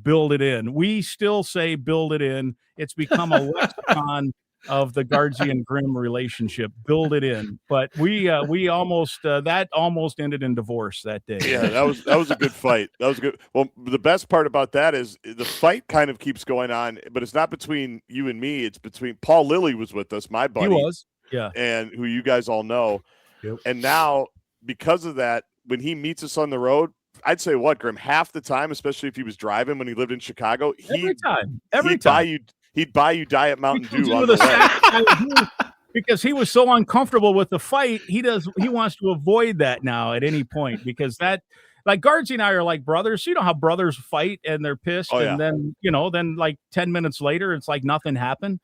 "build it in." We still say "build it in." It's become a lexicon of the Gaardsy and Grimm relationship. Build it in, but we almost that almost ended in divorce that day. Yeah, that was a good fight. That was good. Well, the best part about that is the fight kind of keeps going on, but it's not between you and me. It's between Paul Lilly was with us, my buddy. He was. Yeah. And who you guys all know. Yep. And now, because of that, when he meets us on the road, I'd say Grimm, half the time, especially if he was driving when he lived in Chicago, he'd buy you Diet Mountain Dew on the way. Because he was so uncomfortable with the fight, he wants to avoid that now at any point, because that, like, Gaardsy and I are like brothers. You know how brothers fight and they're pissed, and then then like 10 minutes later, it's like nothing happened.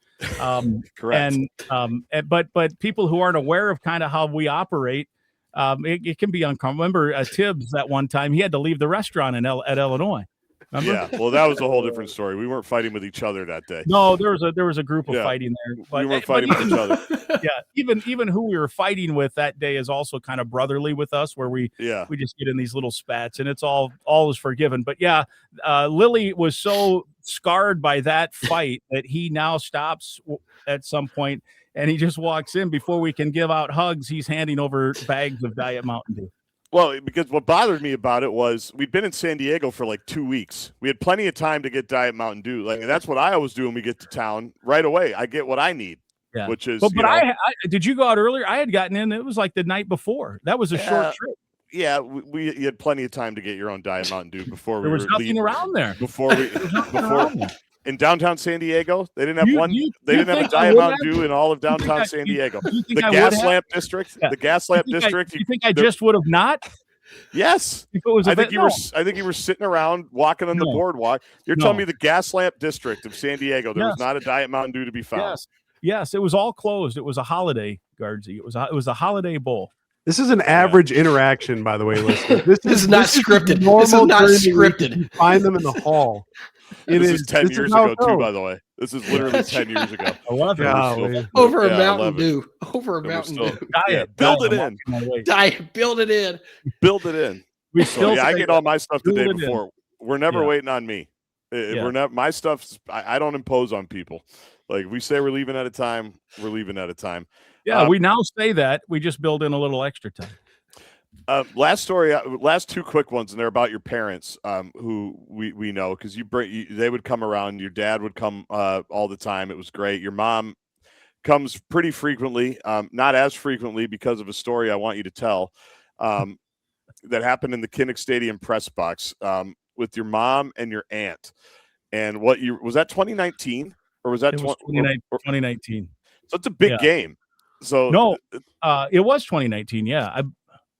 Correct. But people who aren't aware of kind of how we operate, it can be uncomfortable. Remember Tibbs that one time he had to leave the restaurant at Illinois. Remember? Yeah, well, that was a whole different story. We weren't fighting with each other that day. No, there was a group of fighting there. But, we weren't fighting with each other. Yeah, even who we were fighting with that day is also kind of brotherly with us, where we just get in these little spats, and it's all is forgiven. But yeah, Lilly was so scarred by that fight that he now stops at some point, and he just walks in before we can give out hugs. He's handing over bags of Diet Mountain Dew. Well, because what bothered me about it was we'd been in San Diego for like 2 weeks. We had plenty of time to get Diet Mountain Dew. Like, that's what I always do when we get to town. Right away, I get what I need, which is. But I did you go out earlier? I had gotten in. It was like the night before. That was a short trip. Yeah, you had plenty of time to get your own Diet Mountain Dew before there was nothing around there. Before in downtown San Diego, they didn't have They didn't have a Diet Mountain Dew in all of downtown San Diego. The Gaslamp District. Yeah. The Gaslamp District. You think I just would have not? Yes. I think you were sitting around walking on the boardwalk. You're telling me the Gaslamp District of San Diego, there was not a Diet Mountain Dew to be found. Yes, it was all closed. It was a holiday, Gaardsy. It was a holiday bowl. This is an average interaction, by the way, listeners. This is not scripted. This is not scripted. You find them in the hall. This is 10 years ago, too, by the way. This is literally 10 years ago. I love it. Over a Mountain Dew. Over a Mountain Dew. Diet. Build it in. Diet. Build it in. Build it in. I get all my stuff the day before. We're never waiting on me. We're never. My stuff's. I don't impose on people. Like, we say we're leaving at a time, we're leaving at a time. Yeah, we now say that. We just build in a little extra time. Last story, last two quick ones, and they're about your parents, who we know, because they would come around. Your dad would come all the time. It was great. Your mom comes pretty frequently, not as frequently because of a story I want you to tell that happened in the Kinnick Stadium press box with your mom and your aunt. And was that 2019 or was that 2019? So it's a big game. So no, it was 2019. Yeah.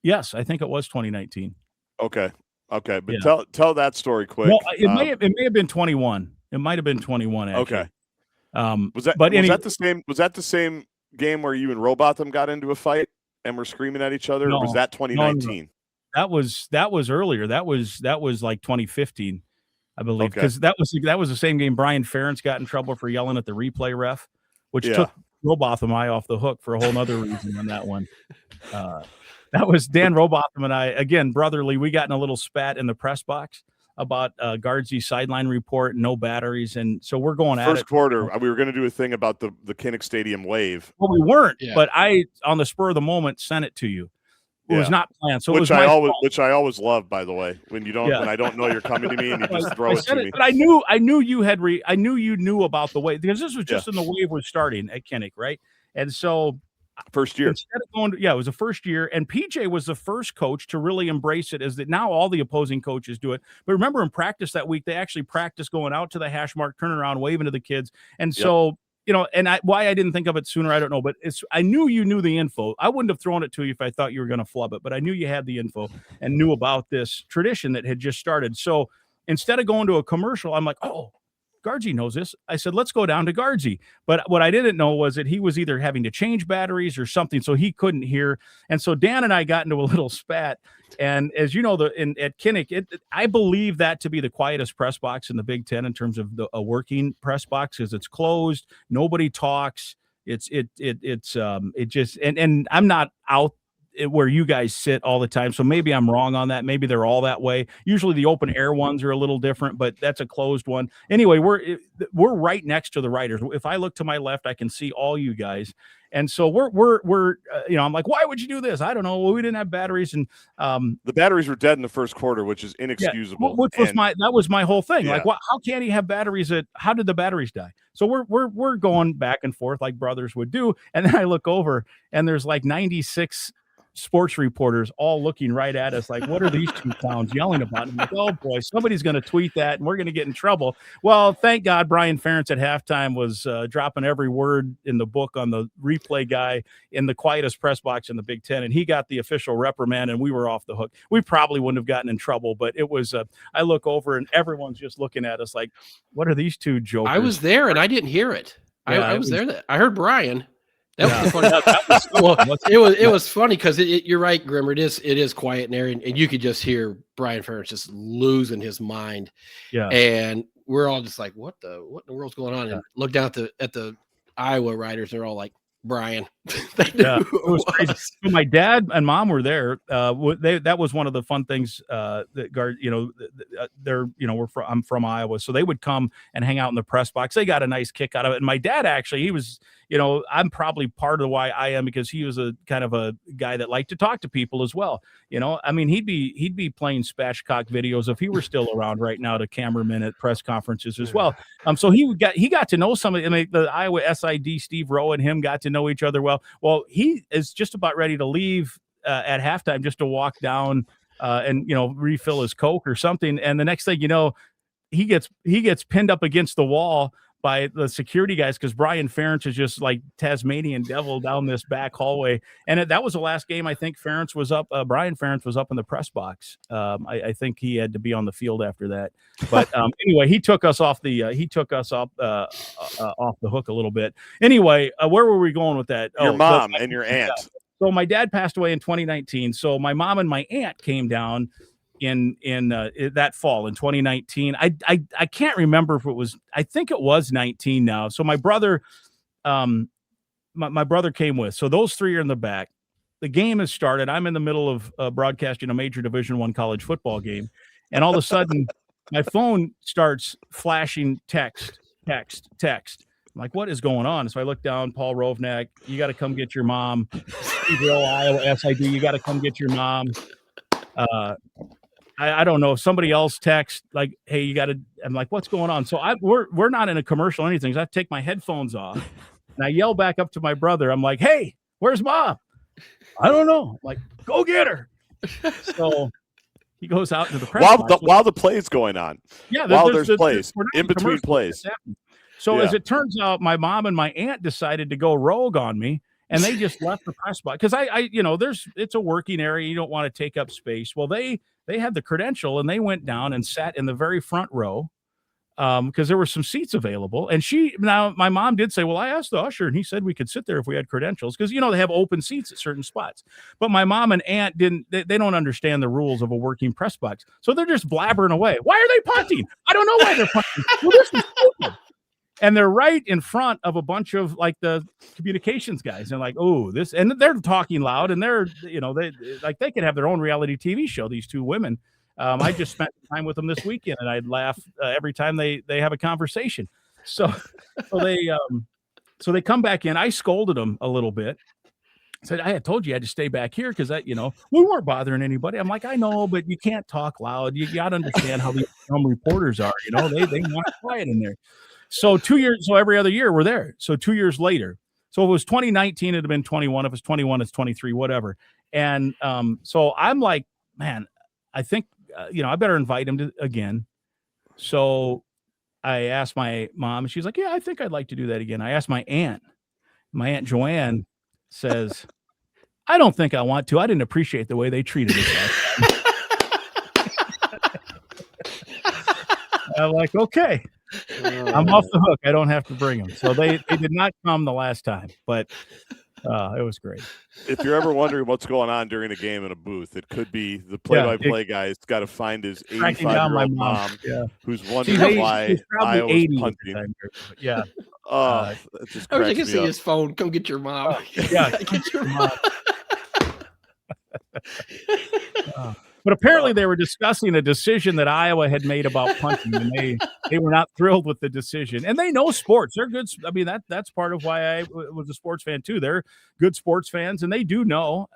Yes, I think it was 2019. Okay. But tell that story quick. Well, it may have been 21. It might have been 21. Actually. Okay. Was that the same game where you and Robotham got into a fight and were screaming at each other? Or was that 2019? No. That was earlier. That was like 2015, I believe, because that was the same game. Brian Ferentz got in trouble for yelling at the replay ref, which took Robotham I off the hook for a whole nother reason on that one. That was Dan Robotham and I, again, brotherly. We got in a little spat in the press box about Gaardsy's sideline report, no batteries. And so we're going at it. First quarter, we were going to do a thing about the Kinnick Stadium wave. Well, we weren't, but I, on the spur of the moment, sent it to you. was not planned. So which it was which I always love, by the way, when I don't know you're coming to me and you just throw it to me. But I knew you knew about the wave, because this was just when the wave was starting at Kinnick, right? And so first year, instead of going it was the first year, and PJ was the first coach to really embrace it. Is that now all the opposing coaches do it? But remember, in practice that week, they actually practiced going out to the hash mark, turning around, waving to the kids, and so. And why I didn't think of it sooner, I don't know, but I knew you knew the info. I wouldn't have thrown it to you if I thought you were going to flub it, but I knew you had the info and knew about this tradition that had just started. So instead of going to a commercial, I'm like, oh, Gaardsy knows this. I said, let's go down to Gaardsy. But what I didn't know was that he was either having to change batteries or something, so he couldn't hear. And so Dan and I got into a little spat. And as you know, at Kinnick, I believe that to be the quietest press box in the Big Ten in terms of a working press box, because it's closed. Nobody talks. It's just, and I'm not out where you guys sit all the time. So maybe I'm wrong on that. Maybe they're all that way. Usually the open air ones are a little different, but that's a closed one. Anyway, we're right next to the writers. If I look to my left, I can see all you guys. And so we're I'm like, why would you do this? I don't know. Well, we didn't have batteries, and the batteries were dead in the first quarter, which is inexcusable. That was my whole thing. Yeah. Like, how can't he have batteries? How did the batteries die? So we're going back and forth like brothers would do. And then I look over and there's like 96 sports reporters all looking right at us like, what are these two clowns yelling about? And I'm like, oh boy, somebody's going to tweet that and we're going to get in trouble. Well, thank God Brian Ferentz at halftime was dropping every word in the book on the replay guy in the quietest press box in the Big Ten, and he got the official reprimand and we were off the hook. We probably wouldn't have gotten in trouble, but it was I look over and everyone's just looking at us like, what are these two jokers? I was there and I didn't hear it. I was there. I heard Brian. That was funny. It was funny because you're right, Grimmer. It is quiet in there, and you could just hear Brian Ferentz just losing his mind. Yeah, and we're all just like, what in the world's going on? And look down at the Iowa writers. They're all like, Brian. It was crazy. So my dad and mom were there. That was one of the fun things that Gaard, I'm from Iowa, so they would come and hang out in the press box. They got a nice kick out of it. And my dad actually, he was, I'm probably part of why I am, because he was a kind of a guy that liked to talk to people as well. I mean, he'd be playing spatchcock videos if he were still around right now to cameramen at press conferences as well. So he got to know somebody. I mean, the Iowa SID, Steve Rowe, and him got to know each other well. Well, he is just about ready to leave at halftime just to walk down and refill his Coke or something. And the next thing you know, he gets pinned up against the wall by the security guys because Brian Ferentz is just like Tasmanian devil down this back hallway. And that was the last game I think Ferentz was up. Brian Ferentz was up in the press box. I think he had to be on the field after that. But anyway, he took us off the hook a little bit. Anyway, where were we going with that? Your mom and your aunt. So my dad passed away in 2019. So my mom and my aunt came down in that fall in 2019. I can't remember if it was, I think it was 19 now. So my brother, my brother came with, so those three are in the back. The game has started. I'm in the middle of broadcasting a major Division I college football game. And all of a sudden my phone starts flashing text. I'm like, what is going on? So I look down, Paul Rovnak, you got to come get your mom. Iowa SID, you got to come get your mom. I don't know if somebody else text like, hey, you got to, I'm like, what's going on? So we're not in a commercial or anything. So I take my headphones off and I yell back up to my brother. I'm like, hey, where's mom? I don't know. I'm like, go get her. So he goes out into the press while the play's going on. Yeah. While there's plays, in between plays. So as it turns out, my mom and my aunt decided to go rogue on me. And they just left the press box because it's a working area. You don't want to take up space. Well, they had the credential and they went down and sat in the very front row because there were some seats available. And my mom did say, well, I asked the usher and he said we could sit there if we had credentials because, they have open seats at certain spots. But my mom and aunt they don't understand the rules of a working press box. So they're just blabbering away. Why are they punting? I don't know why they're punting. Well, this is stupid. And they're right in front of a bunch of like the communications guys. And like, oh, this, and they're talking loud and they're, they could have their own reality TV show. These two women. I just spent time with them this weekend and I'd laugh every time they have a conversation. So they come back in. I scolded them a little bit. said, I had told you I had to stay back here because we weren't bothering anybody. I'm like, I know, but you can't talk loud. You got to understand how these reporters are. They want quiet in there. So 2 years, so every other year we're there. So 2 years later, so if it was 2019, it'd have been 21. If it's 21, it's 23, whatever. And so I'm like, man, I think I better invite him again. So I asked my mom, and she's like, yeah, I think I'd like to do that again. I asked my aunt. My Aunt Joanne says, I don't think I want to. I didn't appreciate the way they treated us. I'm like, okay, I'm off the hook. I don't have to bring them. So they did not come the last time, but it was great. If you're ever wondering what's going on during a game in a booth, it could be the play-by-play guy has got to find his 85-year-old mom who's wondering why Iowa's punting. Yeah. That just I wish I cracks could me see up. his phone. Come get your mom. Yeah. Get your mom. But apparently they were discussing a decision that Iowa had made about punting, and they were not thrilled with the decision. And they know sports. They're good. I mean, that's part of why I was a sports fan too. They're good sports fans, and they do know.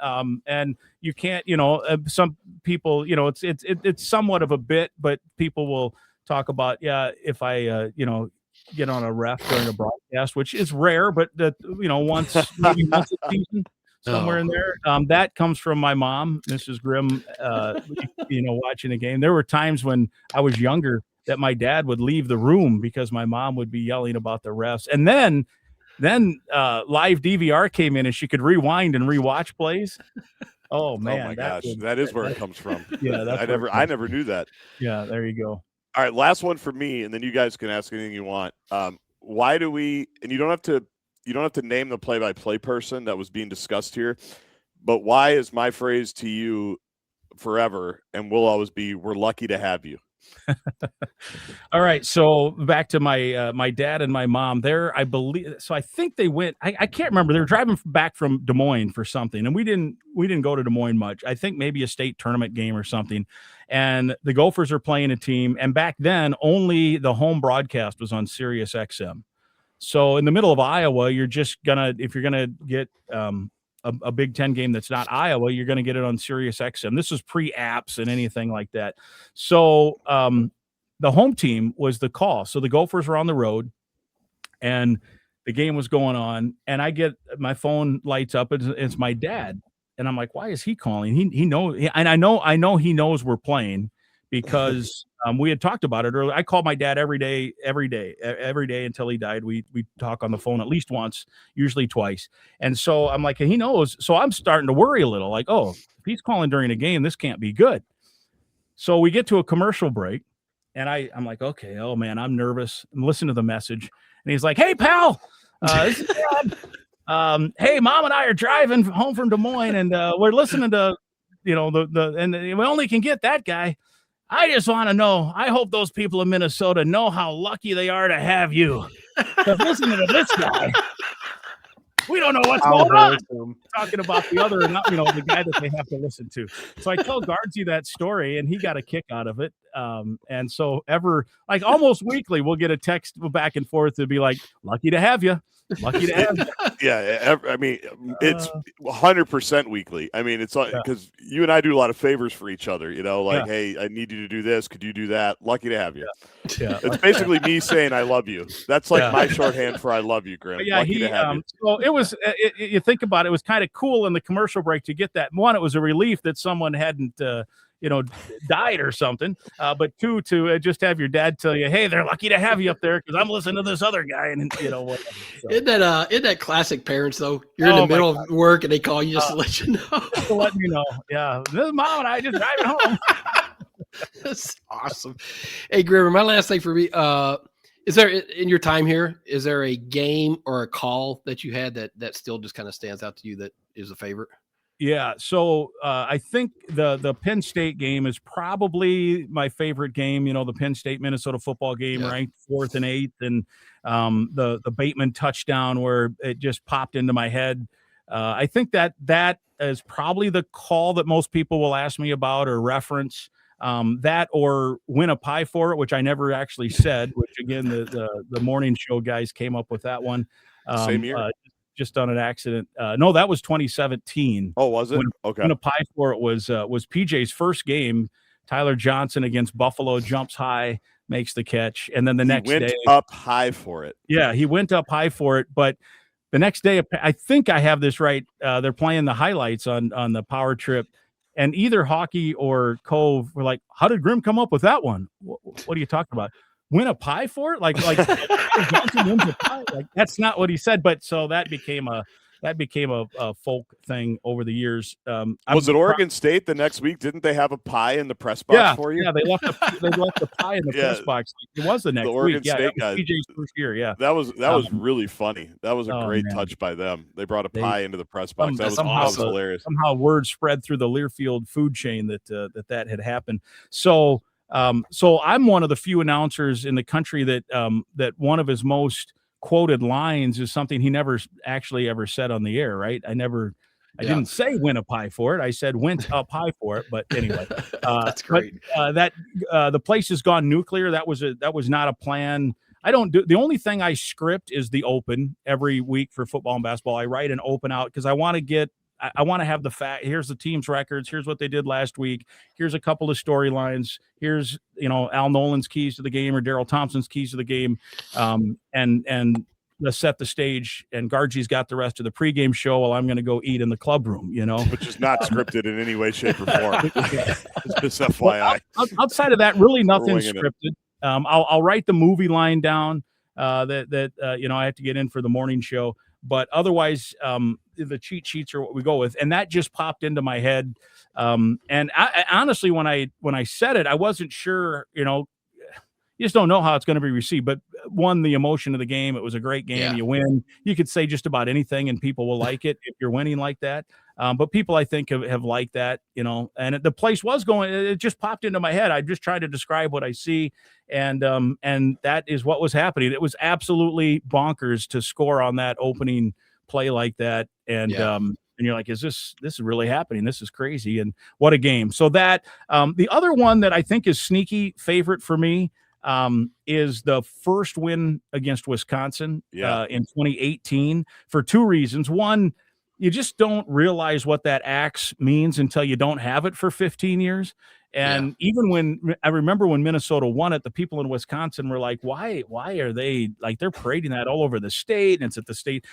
And you can't, some people, it's somewhat of a bit, but people will talk about, if I, get on a ref during a broadcast, which is rare, but once maybe once a season. Somewhere in there. That comes from my mom, Mrs. Grimm, watching the game. There were times when I was younger that my dad would leave the room because my mom would be yelling about the refs. And then live DVR came in and she could rewind and rewatch plays. Oh man. Oh my gosh. That is where it comes from. Yeah. I never knew that. Yeah. There you go. All right. Last one for me. And then you guys can ask anything you want. Why do we, and you don't have to name the play-by-play person that was being discussed here, but why is my phrase to you forever and will always be, we're lucky to have you? All right. So back to my dad and my mom there, I believe. So I think they went, I can't remember. They were driving back from Des Moines for something. And we didn't go to Des Moines much. I think maybe a state tournament game or something. And the Gophers are playing a team. And back then only the home broadcast was on Sirius XM. So in the middle of Iowa, you're just if you're gonna get a Big Ten game that's not Iowa, you're gonna get it on Sirius XM. This is pre-apps and anything like that. So the home team was the call. So the Gophers were on the road, and the game was going on. And I get my phone lights up. It's my dad, and I'm like, why is he calling? He knows, and I know he knows we're playing because. We had talked about it earlier. I called my dad every day until he died. We talk on the phone at least once, usually twice. And so I'm like, he knows. So I'm starting to worry a little like, oh, if he's calling during a game, this can't be good. So we get to a commercial break and I'm like, okay, oh man, I'm nervous. I'm listening to the message. And he's like, hey pal, this is Dad. Hey, Mom and I are driving home from Des Moines and we're listening to, and we only can get that guy. I just want to know, I hope those people in Minnesota know how lucky they are to have you. Because listening to this guy, we don't know what's going on. Talking about the other, the guy that they have to listen to. So I tell Gaardsy that story, and he got a kick out of it. And so almost weekly, we'll get a text back and forth to be like, lucky to have you. Lucky to have you. Yeah, I mean, it's 100% weekly. I mean, it's because you and I do a lot of favors for each other. Hey, I need you to do this. Could you do that? Lucky to have you. Yeah, it's basically me saying I love you. That's like my shorthand for I love you, Grimm. Yeah, lucky to have you. So it was. You think about it, it was kind of cool in the commercial break to get that. One, it was a relief that someone hadn't. Died or something. But two, to just have your dad tell you, hey, they're lucky to have you up there because I'm listening to this other guy, and whatever. So. Isn't that classic parents though? You're in the middle of work and they call you just to let you know. To let me know. Yeah, this is Mom and I just driving home. That's awesome. Hey, Grimm, my last thing for me, is there in your time here, is there a game or a call that you had that still just kind of stands out to you that is a favorite? Yeah, so I think the Penn State game is probably my favorite game. The Penn State-Minnesota football game, ranked 4th and 8th, and the Bateman touchdown where it just popped into my head. I think that is probably the call that most people will ask me about or reference. That or win a pie for it, which I never actually said. Which again, the morning show guys came up with that one. Same year. just on an accident. No, that was 2017. Oh, was it? Okay. Win a pie for it was PJ's first game. Tyler Johnson against Buffalo jumps high, makes the catch, and then the next day went up high for it. Yeah, he went up high for it, but the next day, I think I have this right. They're playing the highlights on the power trip, and either Hockey or Cove were like, "How did Grimm come up with that one? What are you talking about? Win a pie for it? Like Johnson wins a pie? Like that's not what he said." But so that became a folk thing over the years. Was it Oregon State the next week? Didn't they have a pie in the press box for you? Yeah, they left the pie in the press box. It was the next Oregon week. Yeah, State guys. PJ's first year. Yeah, that was really funny. That was a great touch by them. They brought a pie into the press box. That was hilarious. Somehow word spread through the Learfield food chain that had happened. So I'm one of the few announcers in the country that one of his most quoted lines is something he never actually ever said on the air, right? I didn't say win a pie for it. I said went up high for it. But anyway, that's great. But the place has gone nuclear. That was not a plan. I don't do the only thing I script is the open every week for football and basketball. I write an open out because I want to have the fact. Here's the team's records. Here's what they did last week. Here's a couple of storylines. Here's Al Nolan's keys to the game or Daryl Thompson's keys to the game, and let's set the stage. And Gaardsy's got the rest of the pregame show while I'm going to go eat in the club room. Which is not scripted in any way, shape, or form. Just FYI. Outside of that, really nothing scripted. I'll write the movie line down that I have to get in for the morning show. But otherwise, the cheat sheets are what we go with, and that just popped into my head. And I honestly, when I said it, I wasn't sure. You just don't know how it's going to be received. But one, the emotion of the game. It was a great game. Yeah. You win. You could say just about anything, and people will like it if you're winning like that. But people, I think, have liked that. And the place was going. It just popped into my head. I just tried to describe what I see, and that is what was happening. It was absolutely bonkers to score on that opening play like that, and you're like, is this really happening? This is crazy, and what a game. So that the other one that I think is sneaky favorite for me is the first win against Wisconsin in 2018 for two reasons. One, you just don't realize what that axe means until you don't have it for 15 years. And even when I remember when Minnesota won it, the people in Wisconsin were like, why are they like, they're parading that all over the state and it's at the state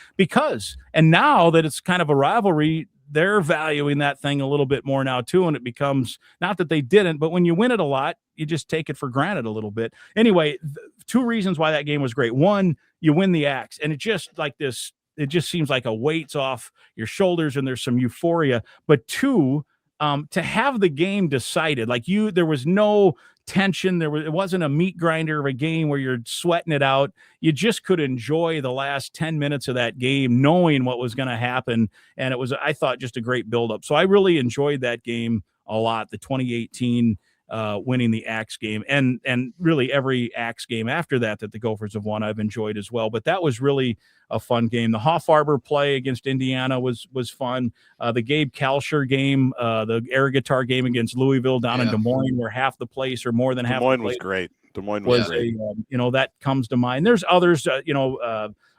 and now that it's kind of a rivalry, they're valuing that thing a little bit more now too. And it becomes not that they didn't, but when you win it a lot, you just take it for granted a little bit. Anyway, two reasons why that game was great. One, you win the axe and it just like this, it just seems like a weight's off your shoulders and there's some euphoria. But two, to have the game decided, like there was no tension. It wasn't a meat grinder of a game where you're sweating it out. You just could enjoy the last 10 minutes of that game, knowing what was going to happen. And it was, I thought, just a great buildup. So I really enjoyed that game a lot, the 2018 winning the Axe game, and really every Axe game after that the Gophers have won, I've enjoyed as well. But that was really a fun game. The Hoff-Arbor play against Indiana was fun. The Gabe Kalsher game, the air guitar game against Louisville down in Des Moines, where half the place or more than half the place. Des Moines was great. Des Moines was great. That comes to mind. There's others,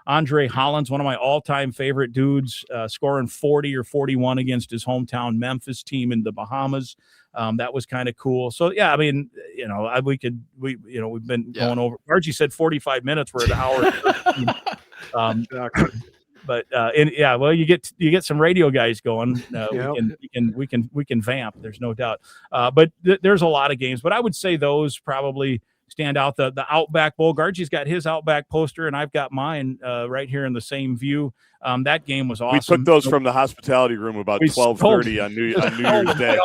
Andre Hollins, one of my all-time favorite dudes, scoring 40 or 41 against his hometown Memphis team in the Bahamas. That was kind of cool. So yeah, I mean, we've been going over. Gaardsy said 45 minutes. We're at an hour. But you get some radio guys going. We can vamp. There's no doubt. But there's a lot of games. But I would say those probably stand out. The Outback Bowl. Gaardsy's got his Outback poster, and I've got mine right here in the same view. That game was awesome. We took those from the hospitality room about 12:30 on New Year's Day.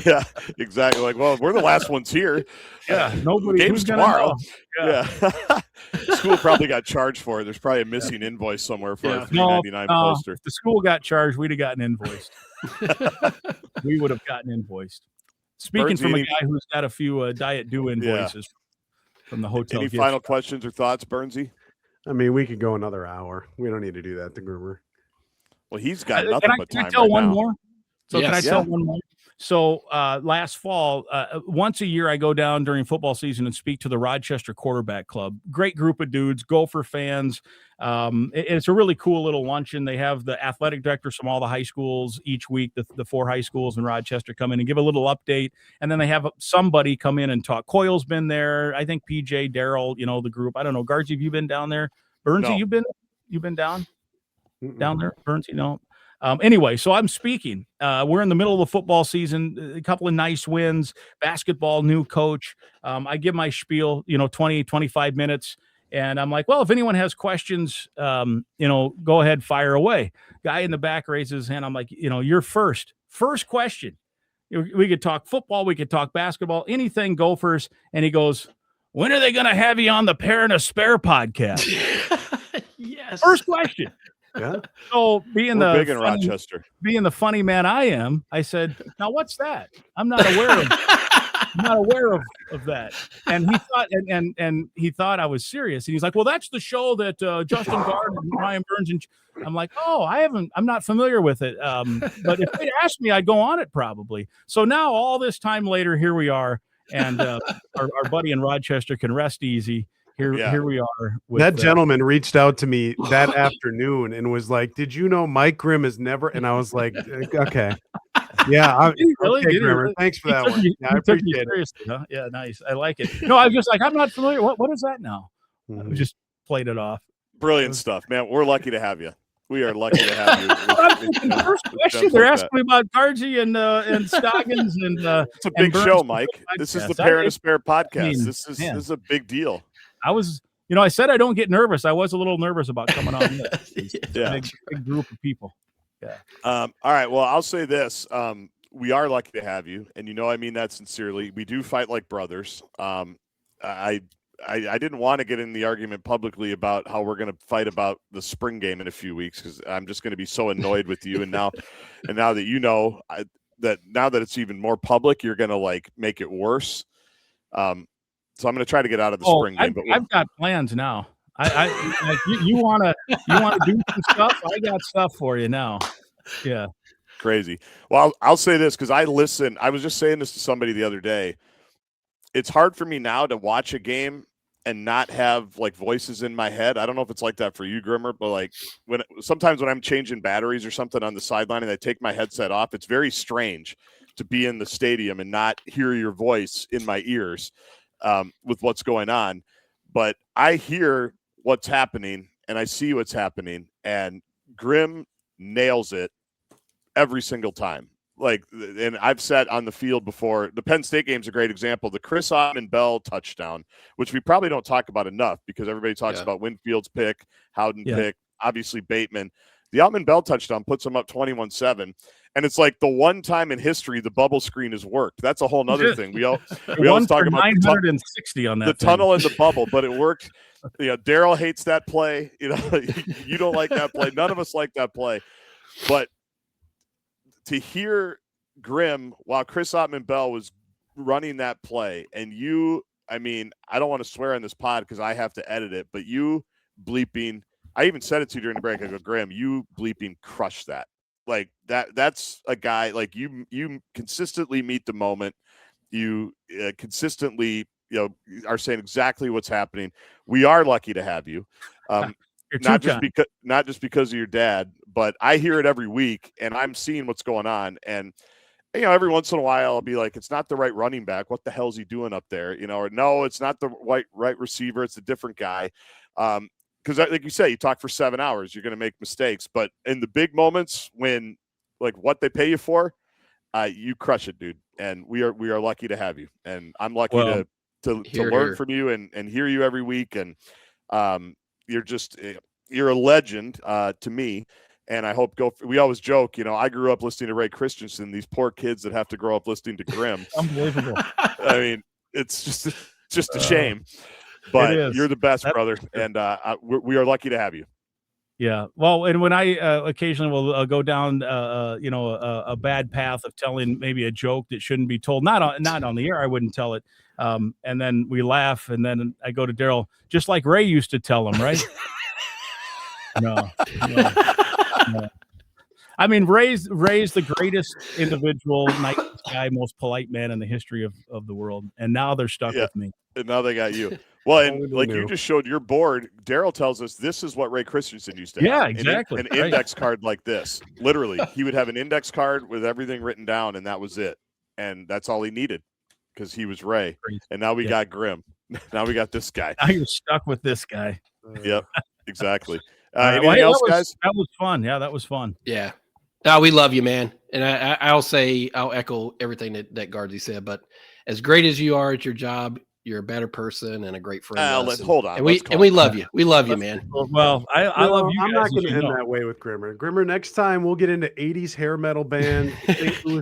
Yeah, exactly. Like, well, we're the last ones here. Yeah, nobody. Game's tomorrow. Yeah. School probably got charged for it. There's probably a missing invoice somewhere for a $3.99 poster. If the school got charged, we'd have gotten invoiced. We would have gotten invoiced. Speaking from a guy who's got a few Diet Dew invoices from the hotel. Any final questions or thoughts, Burnsy? I mean, we could go another hour. We don't need to do that to Groomer. Well, he's got nothing but time. Can I tell one now. more? So can I tell one more? So last fall, once a year, I go down during football season and speak to the Rochester Quarterback Club. Great group of dudes, Gopher fans. It's a really cool little luncheon. They have the athletic directors from all the high schools each week, the 4 high schools in Rochester come in and give a little update. And then they have somebody come in and talk. Coyle's been there. I think PJ, Daryl, the group. I don't know. Gaardsy, have you been down there? Burnsy, No. you've been down there? Burnsy, no. Anyway, so I'm speaking. We're in the middle of the football season, a couple of nice wins, basketball, new coach. I give my spiel, 20, 25 minutes. And I'm like, well, if anyone has questions, go ahead, fire away. Guy in the back raises his hand. I'm like, you're first. First question. We could talk football. We could talk basketball, anything Gophers. And he goes, when are they going to have you on the Pair and a Spare podcast? Yes. First question. Yeah. So being We're the big in Rochester. being the funny man I am, I said, now what's that? I'm not aware of that. And he thought and he thought I was serious. And he's like, well, that's the show that Justin Gaard and Ryan Burns and I'm like, oh, I'm not familiar with it. But if they'd asked me, I'd go on it probably. So now all this time later, here we are. And our buddy in Rochester can rest easy. Here we are. With, that gentleman reached out to me that afternoon and was like, "Did you know Mike Grimm is never?" And I was like, "Okay, yeah, really? Okay, Grimmer, thanks for that one. Yeah, I appreciate it. Huh? Yeah, nice. I like it. No, I was just like, I'm not familiar. What is that now? Mhm. I just played it off. Brilliant stuff, man. We're lucky to have you. We are lucky to have you. The first question they're asking me about Gaardsy and Scoggins and it's a big Burns show, Mike. This is the Pair and a Spare podcast. I mean, this is a big deal. I was, I said I don't get nervous. I was a little nervous about coming on this. Yeah. Big group of people. Yeah. All right. Well, I'll say this. We are lucky to have you. And I mean that sincerely. We do fight like brothers. I didn't want to get in the argument publicly about how we're going to fight about the spring game in a few weeks because I'm just going to be so annoyed with you. And now that now that it's even more public, you're going to make it worse. So I'm going to try to get out of the spring game. But I've got plans now. You want to do some stuff? I got stuff for you now. Yeah. Crazy. Well, I'll say this because I listen. I was just saying this to somebody the other day. It's hard for me now to watch a game and not have voices in my head. I don't know if it's like that for you, Grimmer, but sometimes when I'm changing batteries or something on the sideline and I take my headset off, it's very strange to be in the stadium and not hear your voice in my ears. With what's going on, but I hear what's happening and I see what's happening, and Grimm nails it every single time. And I've sat on the field before. The Penn State game's a great example. The Chris Ottman-Bell touchdown, which we probably don't talk about enough because everybody talks about Winfield's pick, Howden pick, obviously Bateman. The Ottman-Bell touchdown puts them up 21-7. And it's the one time in history the bubble screen has worked. That's a whole nother thing. We always talk about 960 on that. The tunnel and the bubble, but it worked. Daryl hates that play. You don't like that play. None of us like that play. But to hear Grimm while Chris Ottman-Bell was running that play, and I don't want to swear on this pod because I have to edit it, but you bleeping. I even said it to you during the break. I go, Grimm, you bleeping crush that. That's a guy you consistently meet the moment. You consistently, are saying exactly what's happening. We are lucky to have you. Not just because of your dad, but I hear it every week and I'm seeing what's going on. And, every once in a while I'll be like, it's not the right running back. What the hell is he doing up there? Or no, it's not the right receiver. It's a different guy. Because like you say, you talk for 7 hours, you're going to make mistakes. But in the big moments when what they pay you for, you crush it, dude. And we are lucky to have you. And I'm lucky to learn from you and hear you every week. And you're a legend to me. And I hope we always joke, I grew up listening to Ray Christensen, these poor kids that have to grow up listening to Grimm. Unbelievable. I mean, it's just a shame. But you're the best, brother, and we are lucky to have you. Yeah. Well, and when I occasionally will go down, a bad path of telling maybe a joke that shouldn't be told, not on the air, I wouldn't tell it. And then we laugh, and then I go to Daryl, just like Ray used to tell him, right? No. I mean, Ray's the greatest individual, guy, most polite man in the history of the world. And now they're stuck with me. And now they got you. Well, and Only like knew. you just showed your board, Daryl tells us this is what Ray Christensen used to Yeah, have. exactly. An index card like this. Literally, he would have an index card with everything written down, and that was it. And that's all he needed because he was Ray. Crazy. And now we got Grimm. Now we got this guy. Now you're stuck with this guy. Yep, exactly. Well, Anything hey, else, guys? That was fun. Yeah, that was fun. Yeah. No, we love you, man. And I'll echo everything that Gaardsy said. But as great as you are at your job, you're a better person and a great friend. to us. Hold on. And we love you. We love you, man. Well, I love you. I'm guys, not going as to you end know. that way with Grimmer. Grimmer, next time we'll get into 80s hair metal band,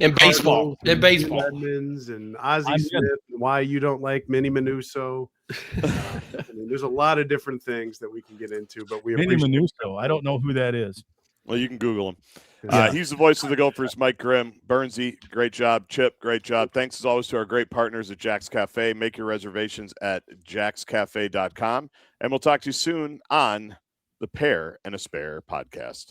And baseball. And baseball. Edmonds and Ozzie I'm Smith, and why you don't like Minnie Manuso. I mean, there's a lot of different things that we can get into, but we Minnie appreciate Manuso. I don't know who that is. Well, you can Google him. Yeah. He's the voice of the Gophers, Mike Grimm. Burnsy, great job. Chip, great job. Thanks as always to our great partners at Jack's Cafe. Make your reservations at jackscafe.com. And we'll talk to you soon on the Pair and a Spare podcast.